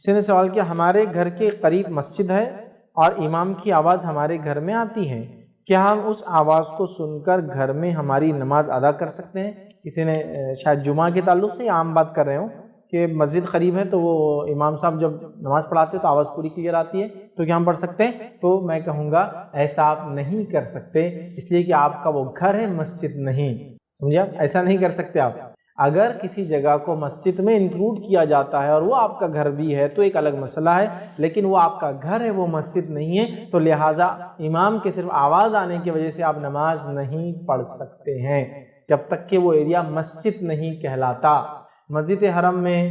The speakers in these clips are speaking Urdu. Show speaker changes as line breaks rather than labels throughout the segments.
کسی نے سوال کیا ہمارے گھر کے قریب مسجد ہے اور امام کی آواز ہمارے گھر میں آتی ہے، کیا ہم اس آواز کو سن کر گھر میں ہماری نماز ادا کر سکتے ہیں؟ کسی نے شاید جمعہ کے تعلق سے عام بات کر رہے ہوں کہ مسجد قریب ہے تو وہ امام صاحب جب نماز پڑھاتے ہیں تو آواز پوری کلیئر آتی ہے تو کیا ہم پڑھ سکتے ہیں؟ تو میں کہوں گا ایسا آپ نہیں کر سکتے، اس لیے کہ آپ کا وہ گھر ہے، مسجد نہیں، سمجھے آپ؟ ایسا نہیں کر سکتے آپ۔ اگر کسی جگہ کو مسجد میں انکلوڈ کیا جاتا ہے اور وہ آپ کا گھر بھی ہے تو ایک الگ مسئلہ ہے، لیکن وہ آپ کا گھر ہے، وہ مسجد نہیں ہے، تو لہٰذا امام کے صرف آواز آنے کی وجہ سے آپ نماز نہیں پڑھ سکتے ہیں جب تک کہ وہ ایریا مسجد نہیں کہلاتا۔ مسجد حرم میں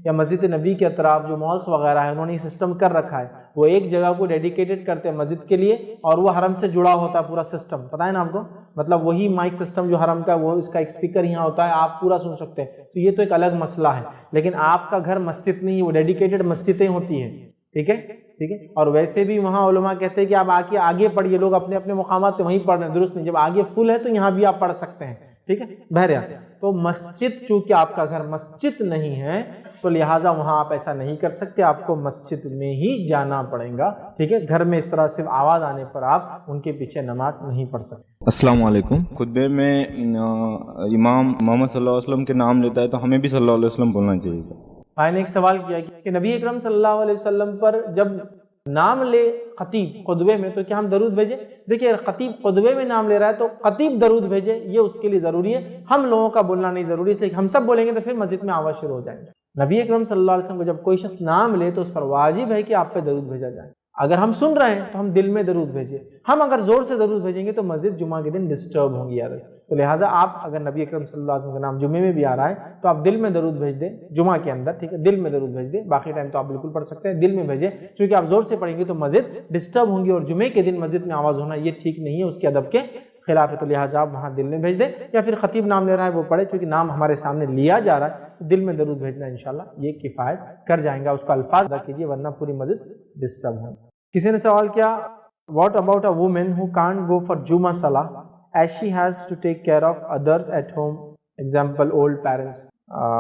یا مسجد نبی کے اطراف جو مالس وغیرہ ہیں انہوں نے یہ سسٹم کر رکھا ہے، وہ ایک جگہ کو ڈیڈیکیٹڈ کرتے ہیں مسجد کے لیے اور وہ حرم سے جڑا ہوتا ہے پورا سسٹم، پتہ ہے نا آپ کو؟ مطلب وہی مائک سسٹم جو حرم کا، وہ اس کا ایک اسپیکر یہاں ہوتا ہے، آپ پورا سن سکتے ہیں، تو یہ تو ایک الگ مسئلہ ہے۔ لیکن آپ کا گھر مسجد نہیں، وہ ڈیڈیکیٹڈ مسجدیں ہوتی ہیں، ٹھیک ہے ٹھیک ہے۔ اور ویسے بھی وہاں علماء کہتے ہیں کہ آپ آگے پڑھیے، لوگ اپنے اپنے مقامات سے وہیں پڑھ رہے ہیں، درست نہیں، جب آگے فل ہے تو یہاں بھی آپ پڑھ سکتے ہیں، ٹھیک ہے۔ بہرحال تو مسجد چونکہ آپ کا گھر مسجد نہیں ہے تو لہٰذا وہاں آپ ایسا نہیں کر سکتے، آپ کو مسجد میں ہی جانا پڑے گا، ٹھیک ہے۔ گھر میں اس طرح صرف آواز آنے پر آپ ان کے پیچھے نماز نہیں پڑھ سکتے۔
السلام علیکم۔ خطبے میں امام محمد صلی اللہ علیہ وسلم کے نام لیتا ہے تو ہمیں بھی صلی اللہ علیہ وسلم بولنا چاہیے۔
بھائی نے ایک سوال کیا کہ نبی اکرم صلی اللہ علیہ وسلم پر جب نام لے خطیب خطبے میں تو کیا ہم درود بھیجیں؟ دیکھیے خطیب خطبے میں نام لے رہا ہے تو خطیب درود بھیجے، یہ اس کے لیے ضروری ہے، ہم لوگوں کا بولنا نہیں ضروری، اس لیے ہم سب بولیں گے تو پھر مسجد میں آواز شروع ہو جائیں گے۔ نبی اکرم صلی اللہ علیہ وسلم کو جب کوئی شخص نام لے تو اس پر واجب ہے کہ آپ پہ درود بھیجا جائے۔ اگر ہم سن رہے ہیں تو ہم دل میں درود بھیجیں، ہم اگر زور سے درود بھیجیں گے تو مسجد جمعہ کے دن ڈسٹرب ہوں گی یاد رکھیں۔ تو لہٰذا آپ اگر نبی اکرم صلی اللہ علیہ وسلم کا نام جمعے میں بھی آ رہا ہے تو آپ دل میں درود بھیج دیں جمعہ کے اندر، ٹھیک ہے، دل میں درود بھیج دیں، باقی ٹائم تو آپ بالکل پڑھ سکتے ہیں، دل میں بھیجیں، چونکہ آپ زور سے پڑھیں گے تو مسجد ڈسٹرب ہوں گی اور جمعے کے دن مسجد میں آواز ہونا یہ ٹھیک نہیں ہے، اس کے ادب کے خلاف ہے، تو لہٰذا آپ وہاں دل میں بھیج دیں، یا پھر خطیب نام لے رہا ہے وہ پڑھے، چونکہ نام ہمارے سامنے لیا جا رہا ہے، دل میں درود بھیجنا انشاءاللہ یہ کفایت کر جائیں گا، اس کا الفاظ ادا کیجیے ورنہ پوری مسجد ڈسٹرب ہو۔ کسی نے سوال کیا what about a woman who can't go for جمعہ صلاح as she has to take care of others at home, example old parents,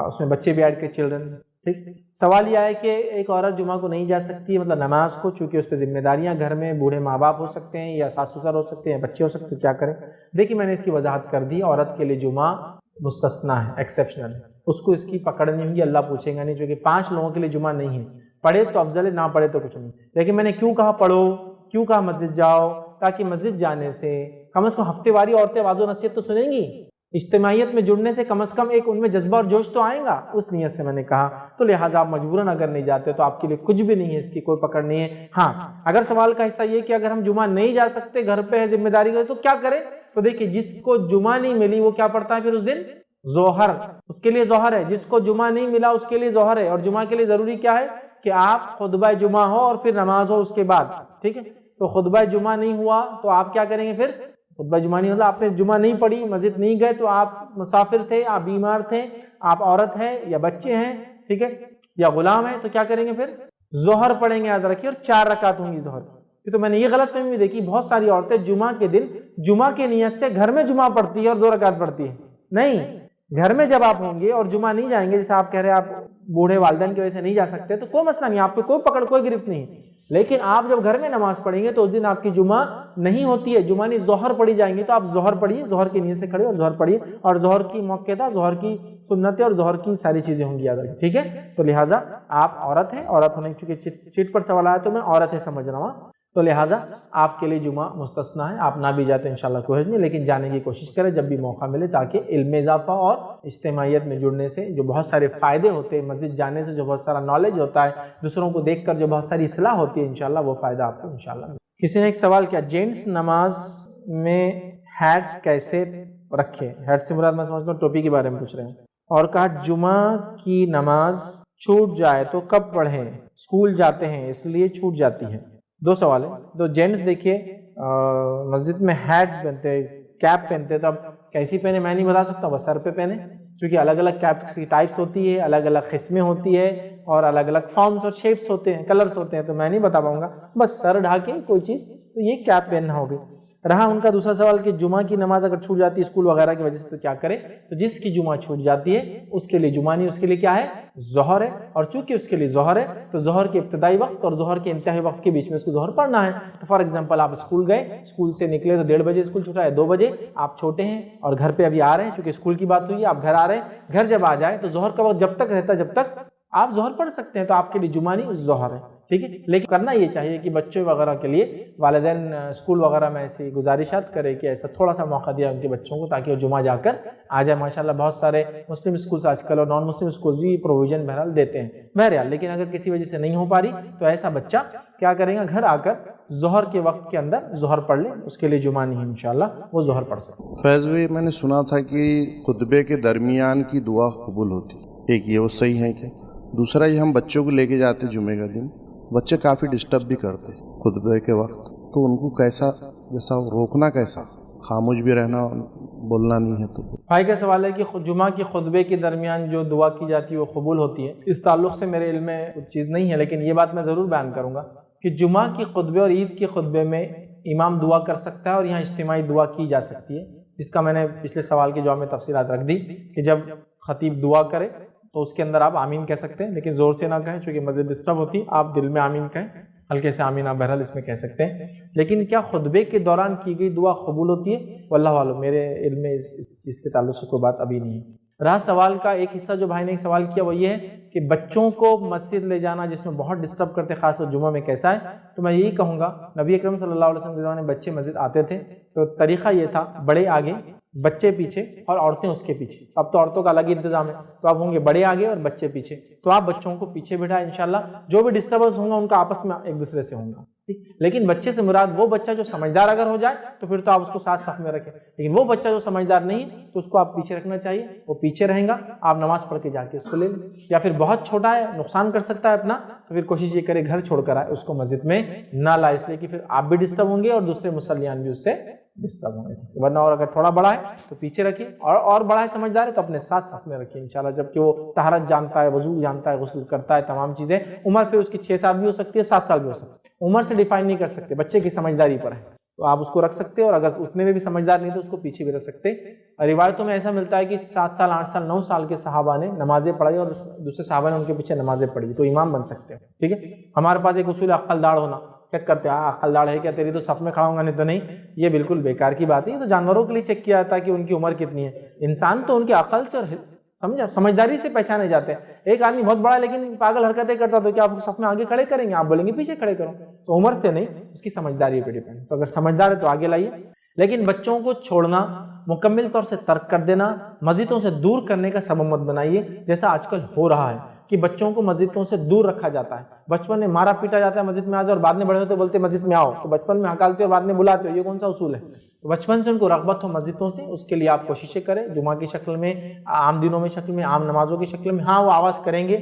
اس میں بچے بھی ایڈ کے چلڈرن، ٹھیک۔ سوال یہ ہے کہ ایک عورت جمعہ کو نہیں جا سکتی، مطلب نماز کو، چونکہ اس پہ ذمہ داریاں گھر میں بوڑھے ماں باپ ہو سکتے ہیں یا ساس سسر ہو سکتے ہیں، بچے ہو سکتے ہیں، کیا کریں؟ دیکھیے میں نے اس کی وضاحت کر دی، عورت کے لیے جمعہ مستثنا ہے، ایکسیپشنل ہے، اس کو اس کی پکڑنی ہوگی، اللہ پوچھے گا نہیں، چونکہ 5 لوگوں کے لیے جمعہ نہیں ہے، پڑھے تو افضل ہے، نہ پڑھے تو کچھ نہیں۔ لیکن میں نے کیوں کہا پڑھو، کیوں کہا مسجد جاؤ؟ تاکہ مسجد جانے سے کم از کم ہفتے واری عورتیں واعظ و نصیحت تو سنیں گی، اجتماعیت میں جڑنے سے کم از کم ایک ان میں جذبہ اور جوش تو آئے گا، اس نیت سے میں نے کہا۔ تو لہٰذا آپ مجبوراً اگر نہیں جاتے تو آپ کے لیے کچھ بھی نہیں ہے، اس کی کوئی پکڑ نہیں ہے۔ ہاں اگر سوال کا حصہ یہ کہ اگر ہم جمعہ نہیں جا سکتے، گھر پہ ہے، ذمہ داری ہے، تو کیا کریں؟ تو دیکھیے جس کو جمعہ نہیں ملی وہ کیا پڑھتا ہے پھر اس دن؟ ظہر، اس کے لیے ظہر ہے۔ جس کو جمعہ نہیں ملا اس کے لیے ظہر ہے، اور جمعہ کے لیے ضروری کیا ہے کہ آپ خطبہ جمعہ ہو اور پھر نماز ہو اس کے بعد، ٹھیک ہے۔ تو خطبہ جمعہ نہیں ہوا تو آپ کیا کریں گے پھر؟ خطبہ جمعہ نہیں ہوتا، آپ نے جمعہ نہیں پڑھی، مسجد نہیں گئے، تو آپ مسافر تھے، آپ بیمار تھے، آپ عورت ہیں یا بچے ہیں، ٹھیک ہے، یا غلام ہیں، تو کیا کریں گے پھر؟ ظہر پڑھیں گے، یاد رکھیے، اور 4 رکعت ہوں گی ظہر کی۔ تو میں نے یہ غلط فہمی دیکھی، بہت ساری عورتیں جمعہ کے دن جمعہ کی نیت سے گھر میں جمعہ پڑھتی ہے اور 2 رکعت پڑھتی ہے۔ نہیں، گھر میں جب آپ ہوں گے اور جمعہ نہیں جائیں گے، جیسے آپ کہہ رہے ہیں آپ بوڑھے والدین کی وجہ سے نہیں جا سکتے، تو کوئی مسئلہ نہیں، آپ پہ کوئی پکڑ کوئی گرفت نہیں، لیکن آپ جب گھر میں نماز پڑھیں گے تو اس دن آپ کی جمعہ نہیں ہوتی ہے، جمعہ نہیں، ظہر پڑھی جائیں گے، تو آپ ظہر پڑھیے، ظہر کی نیت سے کھڑے اور ظہر پڑھیے، اور ظہر کی موقع، ظہر کی سنتیں اور ظہر کی ساری چیزیں ہوں گی، یاد رکھیں، ٹھیک ہے۔ تو لہٰذا آپ عورت ہیں، عورت ہونے چونکہ چیٹ پر سوال آیا تو میں عورت ہے سمجھ رہا ہوں، تو لہٰذا آپ کے لیے جمعہ مستثنا ہے، آپ نہ بھی جاتے انشاءاللہ کوئی حرج نہیں، لیکن جانے کی کوشش کریں جب بھی موقع ملے، تاکہ علم میں اضافہ اور اجتماعیت میں جڑنے سے جو بہت سارے فائدے ہوتے ہیں، مسجد جانے سے جو بہت سارا نالج ہوتا ہے، دوسروں کو دیکھ کر جو بہت ساری اصلاح ہوتی ہے، انشاءاللہ وہ فائدہ آپ کو انشاءاللہ ملے۔ کسی نے ایک سوال کیا جینٹس نماز میں ہیٹ کیسے رکھے؟ ہیٹ سے مراد میں سمجھتا ہوں ٹوپی کے بارے میں پوچھ رہے ہیں، اور کہا جمعہ کی نماز چھوٹ جائے تو کب پڑھیں؟ اسکول جاتے ہیں اس لیے چھوٹ جاتی ہے۔ 2 سوال ہیں۔ تو جینٹس دیکھیے مسجد میں ہیٹ پہنتے، کیپ پہنتے، تو اب کیسی پہنے میں نہیں بتا سکتا، بس سر پہ پہنے، کیونکہ الگ الگ کیپس کی ٹائپس ہوتی ہے، الگ الگ قسمیں ہوتی ہے، اور الگ الگ فارمز اور شیپس ہوتے ہیں، کلرز ہوتے ہیں، تو میں نہیں بتا پاؤں گا، بس سر ڈھا کے کوئی چیز، تو یہ کیپ پہننا ہوگی۔ رہا ان کا دوسرا سوال کہ جمعہ کی نماز اگر چھوٹ جاتی ہے اسکول وغیرہ کی وجہ سے تو کیا کرے؟ تو جس کی جمعہ چھوٹ جاتی ہے اس کے لیے جمعہ نہیں، اس کے لیے کیا ہے؟ ظہر ہے، اور چونکہ اس کے لیے ظہر ہے تو ظہر کے ابتدائی وقت اور ظہر کے انتہائی وقت کے بیچ میں اس کو ظہر پڑھنا ہے۔ تو فار ایگزامپل آپ اسکول گئے، اسکول سے نکلے تو 1:30 بجے اسکول چھوٹا ہے، 2 بجے آپ چھوٹے ہیں اور گھر پہ ابھی آ رہے ہیں، چونکہ اسکول کی بات ہوئی ہے آپ گھر آ رہے ہیں، گھر جب آ جائے تو ظہر کا وقت جب تک رہتا ہے جب تک آپ ظہر پڑھ سکتے ہیں، تو آپ کے لیے جمعہ نہیں ظہر ہے، ٹھیک ہے۔ لیکن کرنا یہ چاہیے کہ بچوں وغیرہ کے لیے والدین اسکول وغیرہ میں ایسی گزارشات کرے کہ ایسا تھوڑا سا موقع دیا ان کے بچوں کو تاکہ وہ جمعہ جا کر آ جائے۔ ماشاءاللہ بہت سارے مسلم اسکولس آج کل اور نان مسلم اسکولس بھی پروویژن بہرحال دیتے ہیں بہرحال، لیکن اگر کسی وجہ سے نہیں ہو پا رہی تو ایسا بچہ کیا کرے گا؟ گھر آ کر ظہر کے وقت کے اندر ظہر پڑھ لے، اس کے لیے جمعہ نہیں ہے، انشاءاللہ وہ ظہر پڑھ سکے۔
فیض بھائی میں نے سنا تھا کہ خطبے کے درمیان کی دعا قبول ہوتی، ایک یہ وہ صحیح ہے کیا؟ دوسرا یہ ہم بچوں کو لے کے جاتے جمعے کا دن، بچے کافی ڈسٹرب بھی کرتے خطبے کے وقت، تو ان کو کیسا جیسا روکنا، کیسا خاموش بھی رہنا، بولنا نہیں ہے؟ تو
بھائی کا سوال ہے کہ جمعہ کے خطبے کے درمیان جو دعا کی جاتی ہے وہ قبول ہوتی ہے؟ اس تعلق سے میرے علم میں کچھ چیز نہیں ہے، لیکن یہ بات میں ضرور بیان کروں گا کہ جمعہ کے خطبے اور عید کے خطبے میں امام دعا کر سکتا ہے اور یہاں اجتماعی دعا کی جا سکتی ہے، جس کا میں نے پچھلے سوال کے جواب میں تفصیلات رکھ دی کہ جب خطیب دعا کرے تو اس کے اندر آپ آمین کہہ سکتے ہیں، لیکن زور سے نہ کہیں چونکہ مسجد ڈسٹرب ہوتی ہے، آپ دل میں آمین کہیں، ہلکے سے آمین آپ بہرحال اس میں کہہ سکتے ہیں۔ لیکن کیا خطبے کے دوران کی گئی دعا قبول ہوتی ہے؟ واللہ عالم، میرے علم میں اس چیز کے تعلق سے کوئی بات ابھی نہیں ہے۔ رہا سوال کا ایک حصہ جو بھائی نے ایک سوال کیا وہ یہ ہے کہ بچوں کو مسجد لے جانا جس میں بہت ڈسٹرب کرتے خاص طور جمعہ میں کیسا ہے؟ تو میں یہی کہوں گا نبی اکرم صلی اللہ علیہ وسلم کے زمانے میں بچے مسجد آتے تھے تو طریقہ یہ تھا بڑے آگے بچے پیچھے اور عورتیں اس کے پیچھے، اب تو عورتوں کا الگ ہی انتظام ہے، تو اب ہوں گے بڑے آگے اور بچے پیچھے، تو آپ بچوں کو پیچھے بٹھائیں، انشاءاللہ جو بھی ڈسٹربنس ہوں گا ان کا آپس میں ایک دوسرے سے ہوں گا، لیکن بچے سے مراد وہ بچہ جو سمجھدار اگر ہو جائے تو پھر تو آپ اس کو ساتھ صف میں رکھیں، لیکن وہ بچہ جو سمجھدار نہیں تو اس کو آپ پیچھے رکھنا چاہیے، وہ پیچھے رہیں گا، آپ نماز پڑھ کے جا کے اس کو لے لیں، یا پھر بہت چھوٹا ہے نقصان کر سکتا ہے اپنا تو پھر کوشش یہ کرے گھر چھوڑ کر آئے، اس کو مسجد میں نہ لائے، اس لیے کہ پھر آپ بھی ڈسٹرب ہوں گے اور دوسرے مصلیان بھی اس سے ڈسٹرب ہوں گے، ورنہ اور اگر تھوڑا بڑا ہے تو پیچھے رکھیے اور بڑا ہے سمجھدار ہے تو اپنے ساتھ صف میں رکھیے انشاءاللہ، جبکہ وہ طہارت جانتا ہے، وضو جانتا ہے، غسل کرتا ہے، تمام چیزیں، عمر پھر اس کی 6 سال بھی ہو سکتی ہے، 7 سال بھی ہو سکتی ہے، عمر سے ڈیفائن نہیں کر سکتے، بچے کی سمجھداری پر ہے، تو آپ اس کو رکھ سکتے ہیں، اور اگر اتنے میں بھی سمجھدار نہیں تو اس کو پیچھے بھی رکھ سکتے ہیں۔ روایتوں میں ایسا ملتا ہے کہ 7 سال 8 سال 9 سال کے صحابہ نے نمازیں پڑھائی اور دوسرے صحابہ نے ان کے پیچھے نمازیں پڑھی، تو امام بن سکتے ہیں، ٹھیک ہے۔ ہمارے پاس ایک اصول ہے عقل داڑھ ہونا، چیک کرتے ہیں عقل داڑھ ہے کیا تیری، تو صف میں کھڑا ہوں گا، نہیں تو نہیں، یہ بالکل بیکار کی بات ہے، یہ تو جانوروں کے لیے چیک کیا جاتا ہے کہ ان کی عمر کتنی ہے، انسان تو ان کی عقل سے اور سمجھداری سے پہچانے جاتے ہیں۔ ایک آدمی بہت بڑا لیکن پاگل حرکتیں کرتا تو کیا آپ صف میں آگے کھڑے کریں گے؟ آپ بولیں گے پیچھے کھڑے کرو، تو عمر سے نہیں، اس کی سمجھداری پہ ڈیپینڈ، تو اگر سمجھدار ہے تو آگے لائیے، لیکن بچوں کو چھوڑنا، مکمل طور سے ترک کر دینا، مسجدوں سے دور کرنے کا سبب مت بنائیے، جیسا آج کل ہو رہا ہے کہ بچوں کو مسجدوں سے دور رکھا جاتا ہے، بچپن میں مارا پیٹا جاتا ہے مسجد میں آ جاؤ، اور بعد میں بڑے ہوتے بولتے مسجد میں آؤ، تو بچپن میں ہکالتے اور بعد میں بلاتے ہو، یہ کون سا اصول ہے؟ تو بچپن سے ان کو رغبت ہو مسجدوں سے، اس کے لیے آپ کوششیں کریں، جمعہ کی شکل میں، عام دنوں میں شکل میں، عام نمازوں کی شکل میں، ہاں وہ آواز کریں گے،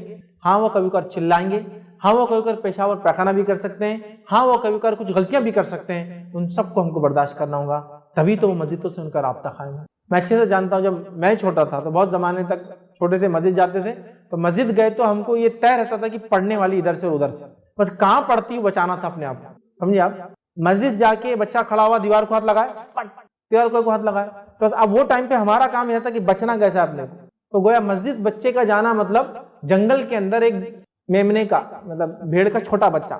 ہاں وہ کبھی کبھار چلائیں گے، ہاں وہ کبھی کبھار پیشاب اور پیخانہ بھی کر سکتے ہیں، ہاں وہ کبھی کبھار کچھ غلطیاں بھی کر سکتے ہیں، ان سب کو ہم کو برداشت کرنا ہوگا، تبھی تو وہ مسجدوں سے ان کا رابطہ قائم ہے۔ میں اچھے سے جانتا ہوں جب میں چھوٹا تھا تو بہت زمانے تک چھوٹے تھے مسجد جاتے تھے، تو مسجد گئے تو ہم کو یہ طے رہتا تھا کہ پڑھنے والی ادھر سے اور ادھر سے، بس کہاں پڑھتی بچانا تھا اپنے آپ کو، سمجھے آپ؟ مسجد جا کے بچہ کھڑا ہوا دیوار کو ہاتھ لگائے، دیوار کو ہاتھ لگائے، تو اب وہ ٹائم پہ ہمارا کام یہ تھا کہ بچنا کیسے اپنے کو، تو گویا مسجد بچے کا جانا مطلب جنگل کے اندر ایک میمنے کا، مطلب بھیڑ کا چھوٹا بچہ،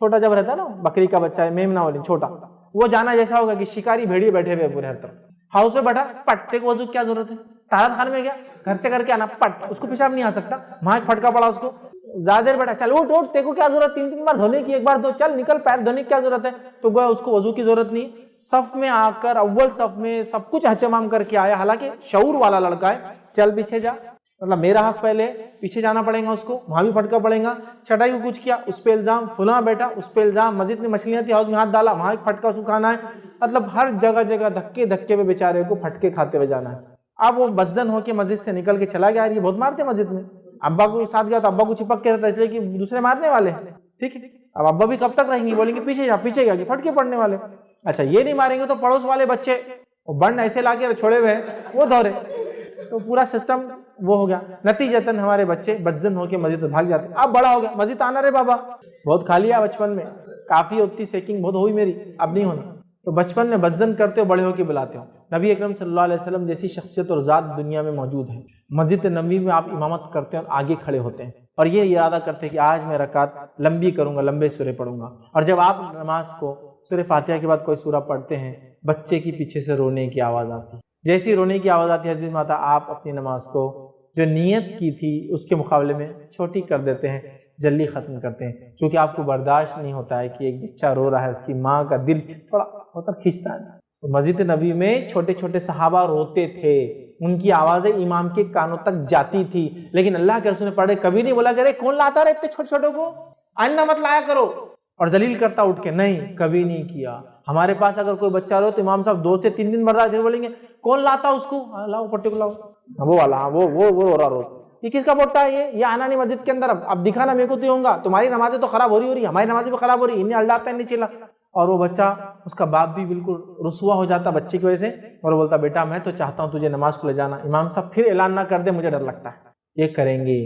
چھوٹا جب رہتا ہے نا بکری کا بچہ ہے میمنا والی چھوٹا، وہ جانا جیسا ہوگا کہ شکاری بھیڑیے بیٹھے ہوئے پورے ہر طرف، ہاؤس میں بیٹھا پٹتے کو وضو کیا ضرورت ہے، طہارت خانے میں گیا گھر سے کر کے آنا، پٹ اس کو پیشاب نہیں آ سکتا، وہاں ایک پھٹکا پڑا اس کو، زیادہ دیر بیٹھا، چل اٹھ اٹھ، تیرے کو کیا ضرورت 3 بار دھونے کی، 1 بار دو، چل نکل، پیر دھونے کی کیا ضرورت ہے، تو گویا اس کو وضو کی ضرورت نہیں، صف میں آ کر اول صف میں سب کچھ اہتمام کر کے آیا، حالانکہ شعور والا لڑکا ہے، چل پیچھے جا، مطلب میرا حق پہلے، پیچھے جانا پڑے گا اس کو، وہاں بھی پھٹکا پڑے گا، چٹائی کو کچھ کیا اس پہ الزام، فلاں بیٹا اس پہ الزام، مسجد میں مچھلیاں تھی ہاؤس میں ہاتھ ڈالا وہاں ایک پھٹکا سکھانا ہے، مطلب ہر جگہ جگہ دھکے پہ بیچارے کو پھٹکے کھاتے ہوئے جانا ہے۔ اب وہ بدزن ہو کے مسجد سے نکل کے چلا گیا، یہ بہت مارتے مسجد میں، ابا کو ساتھ گیا تو ابا کو چپک کے رہتا ہے اس لیے کہ دوسرے مارنے والے ہیں، ٹھیک ہے، اب ابا بھی کب تک رہیں گی، بولیں گے پیچھے جا، پیچھے گیا کہ پھٹکے پڑنے والے، اچھا یہ نہیں ماریں گے تو پڑوس والے بچے وہ بن ایسے لا کے چھوڑے ہوئے وہ دورے، تو پورا سسٹم وہ ہو گیا، نتیجتاً ہمارے بچے بدزن ہو کے مسجد بھاگ جاتے، اب بڑا ہو گیا مسجد آنا رے بابا، بہت کھا لیا بچپن میں، کافی ہوتی سیکنگ بہت ہوئی میری، اب نہیں ہونا، تو بچپن میں بزن کرتے ہو، بڑے ہو کے بلاتے ہو. نبی اکرم صلی اللہ علیہ وسلم جیسی شخصیت اور ذات دنیا میں موجود ہے. مسجد نبوی میں آپ امامت کرتے ہیں اور آگے کھڑے ہوتے ہیں اور یہ ارادہ کرتے ہیں کہ آج میں رکعت لمبی کروں گا، لمبے سورے پڑھوں گا. اور جب آپ نماز کو سورہ فاتحہ کے بعد کوئی سورہ پڑھتے ہیں، بچے کی پیچھے سے رونے کی آواز آتی ہے. جیسی رونے کی آواز آتی ہے حضرت ماتا، آپ اپنی نماز کو جو نیت کی تھی اس کے مقابلے میں چھوٹی کر دیتے ہیں، جلدی ختم کرتے ہیں، چونکہ آپ کو برداشت نہیں ہوتا ہے کہ ایک بچہ رو رہا ہے، اس کی ماں کا دل تھوڑا ہوتا کھینچتا ہے. تو مسجد نبوی میں چھوٹے چھوٹے صحابہ روتے تھے، ان کی آوازیں امام کے کانوں تک جاتی تھی، لیکن اللہ کے رسول نے پڑھے کبھی نہیں بولا کہ ارے کون لاتا رہے اتنے چھوٹے چھوٹوں کو، آئندہ مت لایا کرو، اور ذلیل کرتا اٹھ کے، نہیں، کبھی نہیں کیا. ہمارے پاس اگر کوئی بچہ رو تو امام صاحب 2 سے 3 دن برداشت پھر بولیں گے کون لاتا اس کو، لاؤ پٹے کو لاؤ، وہ والا وہ رو رہا، یہ کس کا پوٹا ہے، یہ آنا نہیں مسجد کے اندر، اب دکھانا میرے کو تو ہوں گا، تمہاری نمازیں تو خراب ہو رہی ہماری نمازیں بھی خراب ہو رہی، انہیں اللہ نہیں چلا. اور وہ بچہ، اس کا باپ بھی بالکل رسوا ہو جاتا بچے کی وجہ سے، اور وہ بولتا بیٹا میں تو چاہتا ہوں تجھے نماز کو لے جانا، امام صاحب پھر اعلان نہ کر دے مجھے ڈر لگتا ہے. یہ کریں گے،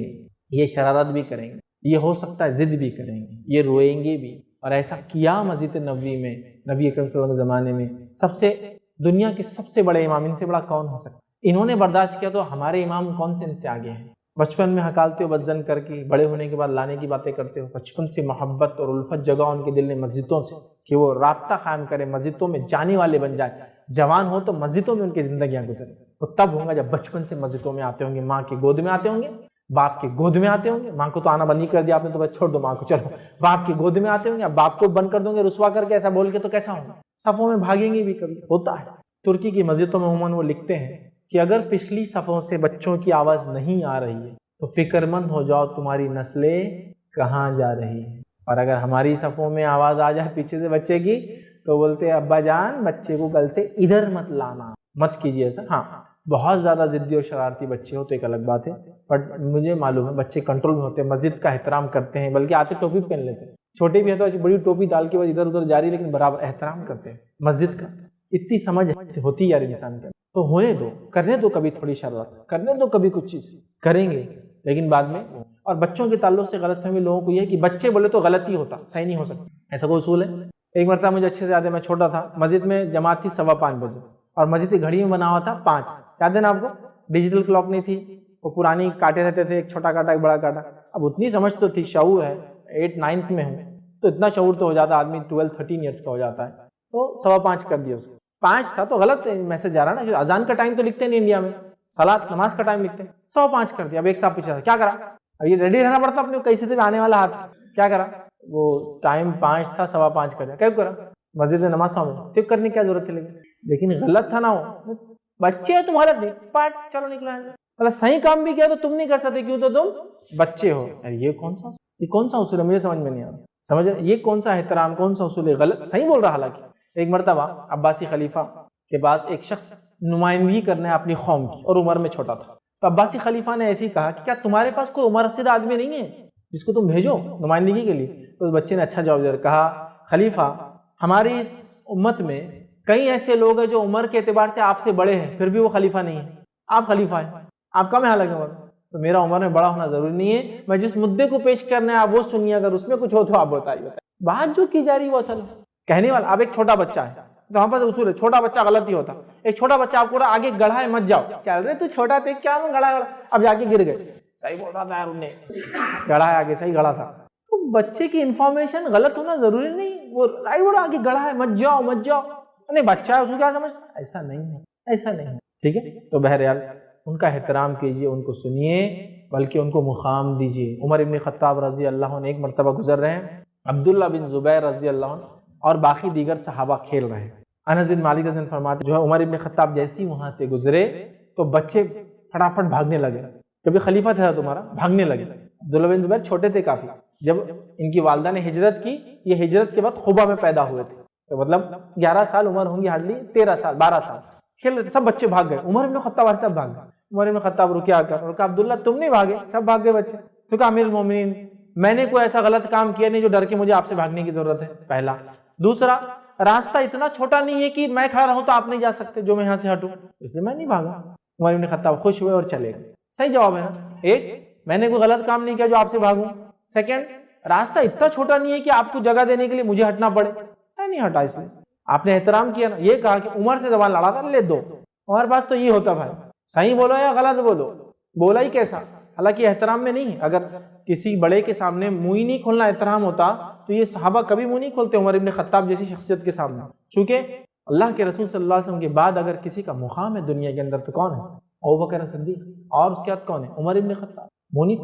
یہ شرارت بھی کریں گے، یہ ہو سکتا ہے ضد بھی کریں گے، یہ روئیں گے بھی. اور ایسا کیا مسجد نبوی میں نبی اکرم صلی اللہ علیہ وسلم کے زمانے میں. دنیا کے سب سے بڑے امام، ان سے بڑا کون ہو سکتا؟ انہوں نے برداشت کیا تو ہمارے امام کون سے ان سے آگے ہیں؟ بچپن میں ہکالتے ہو بدزن کر کے، بڑے ہونے کے بعد لانے کی باتیں کرتے ہو. بچپن سے محبت اور الفت جگہ ان کے دل میں مسجدوں سے، کہ وہ رابطہ قائم کرے، مسجدوں میں جانے والے بن جائے. جوان ہو تو مسجدوں میں ان کی زندگیاں گزریں. وہ تب ہوں گا جب بچپن سے مسجدوں میں آتے ہوں گے، ماں کی گود میں آتے ہوں گے، باپ کی گود میں آتے ہوں گے. ماں کو تو آنا بند ہی کر دیا آپ نے، تو بس چھوڑ دو ماں کو، چلو باپ کی گود میں آتے ہوں گے. اب باپ کو بند کر دوں گے رسوا کر کے، ایسا بول کے تو کیسا ہوگا؟ صفوں میں بھاگیں گے بھی، کبھی ہوتا ہے. ترکی کی مسجدوں میں عموماً وہ لکھتے ہیں کہ اگر پچھلی صفوں سے بچوں کی آواز نہیں آ رہی ہے تو فکر مند ہو جاؤ تمہاری نسلیں کہاں جا رہی ہیں. اور اگر ہماری صفوں میں آواز آ جائے پیچھے سے بچے کی تو بولتے ہیں ابا جان بچے کو کل سے ادھر مت لانا، مت کیجیے ایسا. ہاں بہت زیادہ ضدی اور شرارتی بچے ہو تو ایک الگ بات ہے، بٹ مجھے معلوم ہے بچے کنٹرول میں ہوتے ہیں، مسجد کا احترام کرتے ہیں، بلکہ آتے ٹوپی پہن لیتے ہیں. چھوٹے بھی ہیں تو بڑی ٹوپی ڈال کے ادھر ادھر جاری، لیکن برابر احترام کرتے ہیں مسجد کا. اتنی سمجھ ہوتی یار انسان کے، تو ہونے دو، کرنے دو، کبھی تھوڑی شرارت کرنے دو، کبھی کچھ چیز کریں گے لیکن بعد میں. اور بچوں کے تعلق سے غلط فہمی لوگوں کو یہ ہے کہ بچے بولے تو غلط ہی ہوتا، صحیح نہیں ہو سکتا. ایسا کوئی اصول ہے؟ ایک مرتبہ مجھے اچھے سے یاد ہے، میں چھوٹا تھا، مسجد میں جماعت تھی 5:15 بجے، اور مسجد کی گھڑی میں بنا ہوا تھا 5. یاد ہے نا آپ کو؟ ڈیجیٹل کلاک نہیں تھی، وہ پرانی کاٹے رہتے تھے، ایک چھوٹا کاٹا ایک بڑا کاٹا. اب اتنی سمجھ تو تھی، شعور ہے، 8-9 میں ہوں تو اتنا شعور تو ہو جاتا، آدمی 12-13 ایئرس کا ہو جاتا ہے. تو 5:15 کر دیا اس کو. 5 تھا تو غلط میسج جا رہا نا، اذان کا ٹائم تو لکھتے نہیں انڈیا میں، صلاۃ نماز کا ٹائم لکھتے ہیں. 5:15 کر دیا. اب ایک صاحب پوچھا تھا کیا کرا، اب یہ ریڈی رہنا پڑتا اپنے کیسے سے آنے والا ہاتھ، کیا کرا؟ وہ ٹائم 5 تھا، 5:15 کر دیا. کیوں کرا؟ مسجد میں نماز سامنے ٹھیک کرنے کی کیا ضرورت تھی؟ لیکن غلط تھا نا، وہ بچے ہو تم، غلط نہیں، پاٹ چلو نکلا. مطلب صحیح کام بھی کیا تو تم نہیں کر سکتے، کیوں؟ تو تم بچے ہو. یہ کون سا اصول ہے؟ مجھے سمجھ میں نہیں آ رہا. سمجھ یہ کون سا احترام، کون سا اصول ہے؟ غلط صحیح بول رہا. حالانکہ ایک مرتبہ عباسی خلیفہ کے پاس ایک شخص نمائندگی کرنا ہے اپنی قوم کی، اور عمر میں چھوٹا تھا. تو عباسی خلیفہ نے ایسے ہی کہا کہ کیا تمہارے پاس کوئی عمر رسیدہ آدمی نہیں ہے جس کو تم بھیجو نمائندگی کے لیے؟ تو اس بچے نے اچھا جواب دیا، کہا خلیفہ ہماری اس امت میں کئی ایسے لوگ ہیں جو عمر کے اعتبار سے آپ سے بڑے ہیں، پھر بھی وہ خلیفہ نہیں ہے. آپ خلیفہ ہیں، آپ کم ہے حالانکہ عمر، تو میرا عمر میں بڑا ہونا ضروری نہیں ہے. میں جس مدعے کو پیش کرنا ہے آپ وہ سنیے، اگر اس میں کچھ ہو تو آپ بتائیے. بات جو کی جا رہی ہے وہ اصل کہنے والا. اب ایک چھوٹا بچہ ہے تو وہاں پر اصول ہے چھوٹا بچہ غلط ہی ہوتا. ایک چھوٹا بچہ آپ کو آگے گڑھا ہے مت جاؤ، چل رہے تو چھوٹا تھے کیا گڑھا، اب جا کے گر گئے. صحیح بول رہا تھا یار، انہیں گڑھا ہے آگے، صحیح گڑھا تھا. تو بچے کی انفارمیشن غلط ہونا ضروری نہیں، وہ رائی بولا آگے گڑھا ہے مت جاؤ مت جاؤ، نہیں بچہ ہے اس کو کیا سمجھتا، ایسا نہیں ہے، ایسا نہیں ہے. ٹھیک ہے، تو بہرحال ان کا احترام کیجیے، ان کو سنیے، بلکہ ان کو مقام دیجیے. عمر ابن خطاب رضی اللہ عنہ ایک مرتبہ گزر رہے ہیں، عبداللہ بن زبیر رضی اللہ عنہ اور باقی دیگر صحابہ کھیل رہے ہیں. انس بن مالک رضی اللہ عنہ فرماتے جو ہے عمر ابن خطاب جیسے ہی وہاں سے گزرے تو بچے پھٹافٹ بھاگنے لگے. کبھی خلیفہ تھا تمہارا، بھاگنے لگے. عبداللہ بن زبیر چھوٹے تھے کافی، جب ان کی والدہ نے ہجرت کی، یہ ہجرت کے بعد قبا میں پیدا ہوئے تھے، تو مطلب 11 سال عمر ہوں گی، ہارڈلی 13 سال 12 سال کھیل رہے تھے. سب بچے بھاگ گئے. عمر ابن خطاب سب بھاگ گئے. عمر ابن خطاب رکیا کر اور کہا عبداللہ تم نہیں بھاگے؟ سب بھاگ گئے بچے. تو کہا امیر المومنین میں نے کوئی ایسا غلط کام کیا نہیں جو ڈر کے مجھے آپ سے بھاگنے کی ضرورت ہے، پہلا. دوسرا، راستہ اتنا چھوٹا نہیں ہے کہ میں کھڑا رہوں تو آپ نہیں جا سکتے جو میں یہاں سے ہٹوں، اس لیے میں نہیں بھاگا. عمر ابن خطاب خوش ہوئے اور چلے گئے. صحیح جواب ہے نا. ایک، میں نے کوئی غلط کام نہیں کیا جو آپ سے بھاگوں. سیکنڈ، راستہ اتنا چھوٹا نہیں ہے کہ آپ کو جگہ دینے کے لیے مجھے ہٹنا پڑے، میں نہیں ہٹا. اس لیے آپ نے احترام کیا نا, یہ کہا کہ عمر سے زبان لڑا تھا, لے دو. ہمارے پاس تو یہ ہوتا بھائی, صحیح بولو یا غلط بولو, بولا ہی کیسا, حالانکہ احترام میں نہیں ہے. اگر کسی بڑے کے سامنے منہ ہی نہیں کھولنا احترام ہوتا تو یہ صحابہ کبھی منہ نہیں کھولتے عمر ابن خطاب جیسی شخصیت کے سامنے. چونکہ اللہ کے رسول صلی اللہ علیہ وسلم کے بعد اگر کسی کا مقام ہے دنیا کے اندر تو کون ہے؟ ابوبکر صدیق, اور اس کے بعد کون ہے؟ عمر ابن خطاب. منہ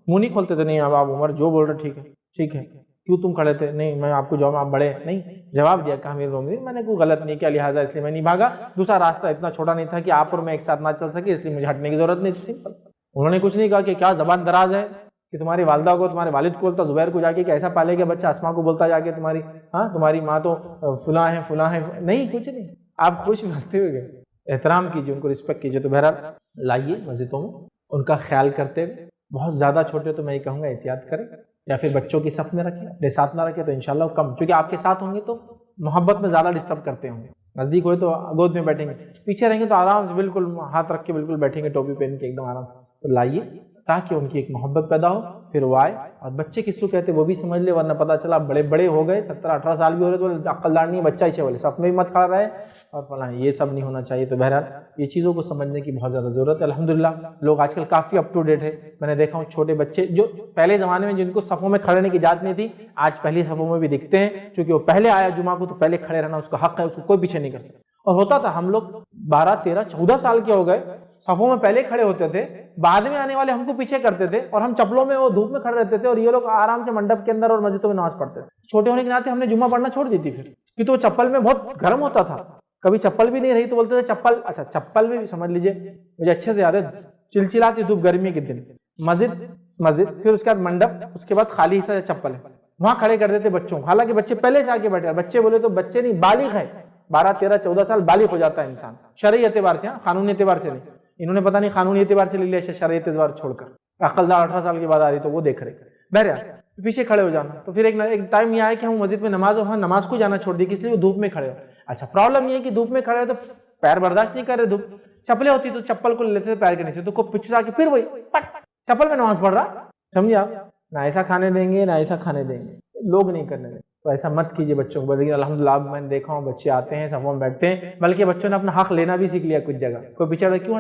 نہیں کھولتے تھے, نہیں اب آپ عمر جو بول رہے ٹھیک ہے, کیوں تم کھڑے تھے؟ نہیں میں آپ کو جواب, آپ بڑے نہیں. جواب دیا کہ امیر المومنین میں نے کوئی غلط نہیں کیا, لہٰذا اس لیے میں نہیں بھاگا, دوسرا راستہ اتنا چھوٹا نہیں تھا کہ آپ اور میں ایک ساتھ نہ چل سکے, اس لیے مجھے ہٹنے کی ضرورت نہیں تھی. سمپل. انہوں نے کچھ نہیں کہا کہ کیا زبان دراز ہے کہ تمہاری والدہ کو تمہارے والد کو بولتا, زبیر کو جا کے ایسا پالے گا بچہ, اسما کو بولتا جا کے تمہاری ماں تو فلاں ہے, نہیں کچھ نہیں. آپ خوش ہنستے ہوئے گئے. احترام کیجیے, ان کو رسپیکٹ کیجیے. تو بہرحال لائیے مسجدوں میں, ان کا خیال کرتے ہوئے. بہت زیادہ چھوٹے تو میں یہ کہوں گا احتیاط کریں, یا پھر بچوں کی صف میں رکھیں, اپنے ساتھ نہ رکھیں تو انشاءاللہ کم, چونکہ آپ کے ساتھ ہوں گے تو محبت میں زیادہ ڈسٹرب کرتے ہوں گے. نزدیک ہوئے تو گود میں بیٹھیں گے, پیچھے رہیں گے تو آرام سے بالکل ہاتھ رکھ کے بالکل بیٹھیں گے, ٹوپی پہن کے ایک دم آرام. تو لائیے تاکہ ان کی ایک محبت پیدا ہو, پھر وہ آئے. اور بچے کس کو کہتے وہ بھی سمجھ لے, ورنہ پتہ چلا بڑے ہو گئے, 17-18 سال بھی ہو رہے تو عقلدار نہیں, بچہ ہی بولے صف میں بھی مت کھڑا رہے اور فلاں, یہ سب نہیں ہونا چاہیے. تو بہرحال یہ چیزوں کو سمجھنے کی بہت زیادہ ضرورت ہے. الحمدللہ لوگ آج کل کافی اپ ٹو ڈیٹ ہے. میں نے دیکھا ہوں چھوٹے بچے جو پہلے زمانے میں جن کو صفوں میں کھڑے رہنے کی اجازت نہیں تھی, آج پہلی صفوں میں بھی دکھتے ہیں, کیونکہ وہ پہلے آیا جمعہ کو تو پہلے کھڑے رہنا اس کا حق ہے, اس کو کوئی پیچھے نہیں کر سکتا. اور ہوتا تھا ہم لوگ 12, 13, 14 سال کے ہو گئے, صفوں میں پہلے کھڑے ہوتے تھے, بعد میں آنے والے ہم کو پیچھے کرتے تھے, اور ہم چپلوں میں وہ دھوپ میں کھڑے رہتے تھے, اور یہ لوگ آرام سے منڈپ کے اندر اور مسجدوں میں نماز پڑھتے تھے. چھوٹے ہونے کے ناطے ہم نے جمعہ پڑھنا چھوڑ دی تھی پھر, کیونکہ وہ چپل میں بہت گرم ہوتا تھا. کبھی چپل بھی نہیں رہی تو بولتے تھے چپل, اچھا چپل بھی سمجھ لیجئے, مجھے اچھے سے یاد ہے, چلچلاتی دھوپ گرمی کے دن, مسجد پھر اس کے بعد منڈپ, اس کے بعد خالی حصہ چپل ہے, وہاں کھڑے کر دیتے بچوں. حالانکہ بچے پہلے سے آ کے بیٹھے, بچے بولے تو بچے نہیں, بالغ ہے, 12, 13, 14 سال بالغ ہو جاتا ہے انسان, شرعی اعتبار سے, قانونی اعتبار سے نہیں. انہوں نے پتہ نہیں قانونی اعتبار سے لے لیا, شرعی اعتبار چھوڑ کر. عقلدار 18 سال کے بعد آ رہی تو وہ دیکھ رہے. بہرحال پیچھے کھڑے ہو جانا. تو پھر ایک ٹائم یہ آیا کہ ہم مسجد میں نماز کو جانا چھوڑ دی, اس لیے وہ دھوپ میں کھڑے ہو. اچھا پرابلم یہ ہے کہ دھوپ میں کھڑے ہو تو پیر برداشت نہیں کر رہے دھوپ. چپلیں ہوتی تو چپل کو لیتے تھے پیر کے نیچے, تو پیچھے آ کے پھر وہی چپل میں نماز پڑھ رہا, سمجھے آپ, نہ ایسا کھانے دیں گے نہ ایسا کھانے دیں گے, لوگ نہیں کرنے دیں. تو ایسا مت کیجیے بچوں کو. لیکن الحمدللہ اب میں نے دیکھا ہوں بچے آتے ہیں صفوں میں بیٹھتے ہیں, بلکہ بچوں نے اپنا حق لینا بھی سیکھ لیا کچھ جگہ. کوئی پیچھے ہٹا, کیوں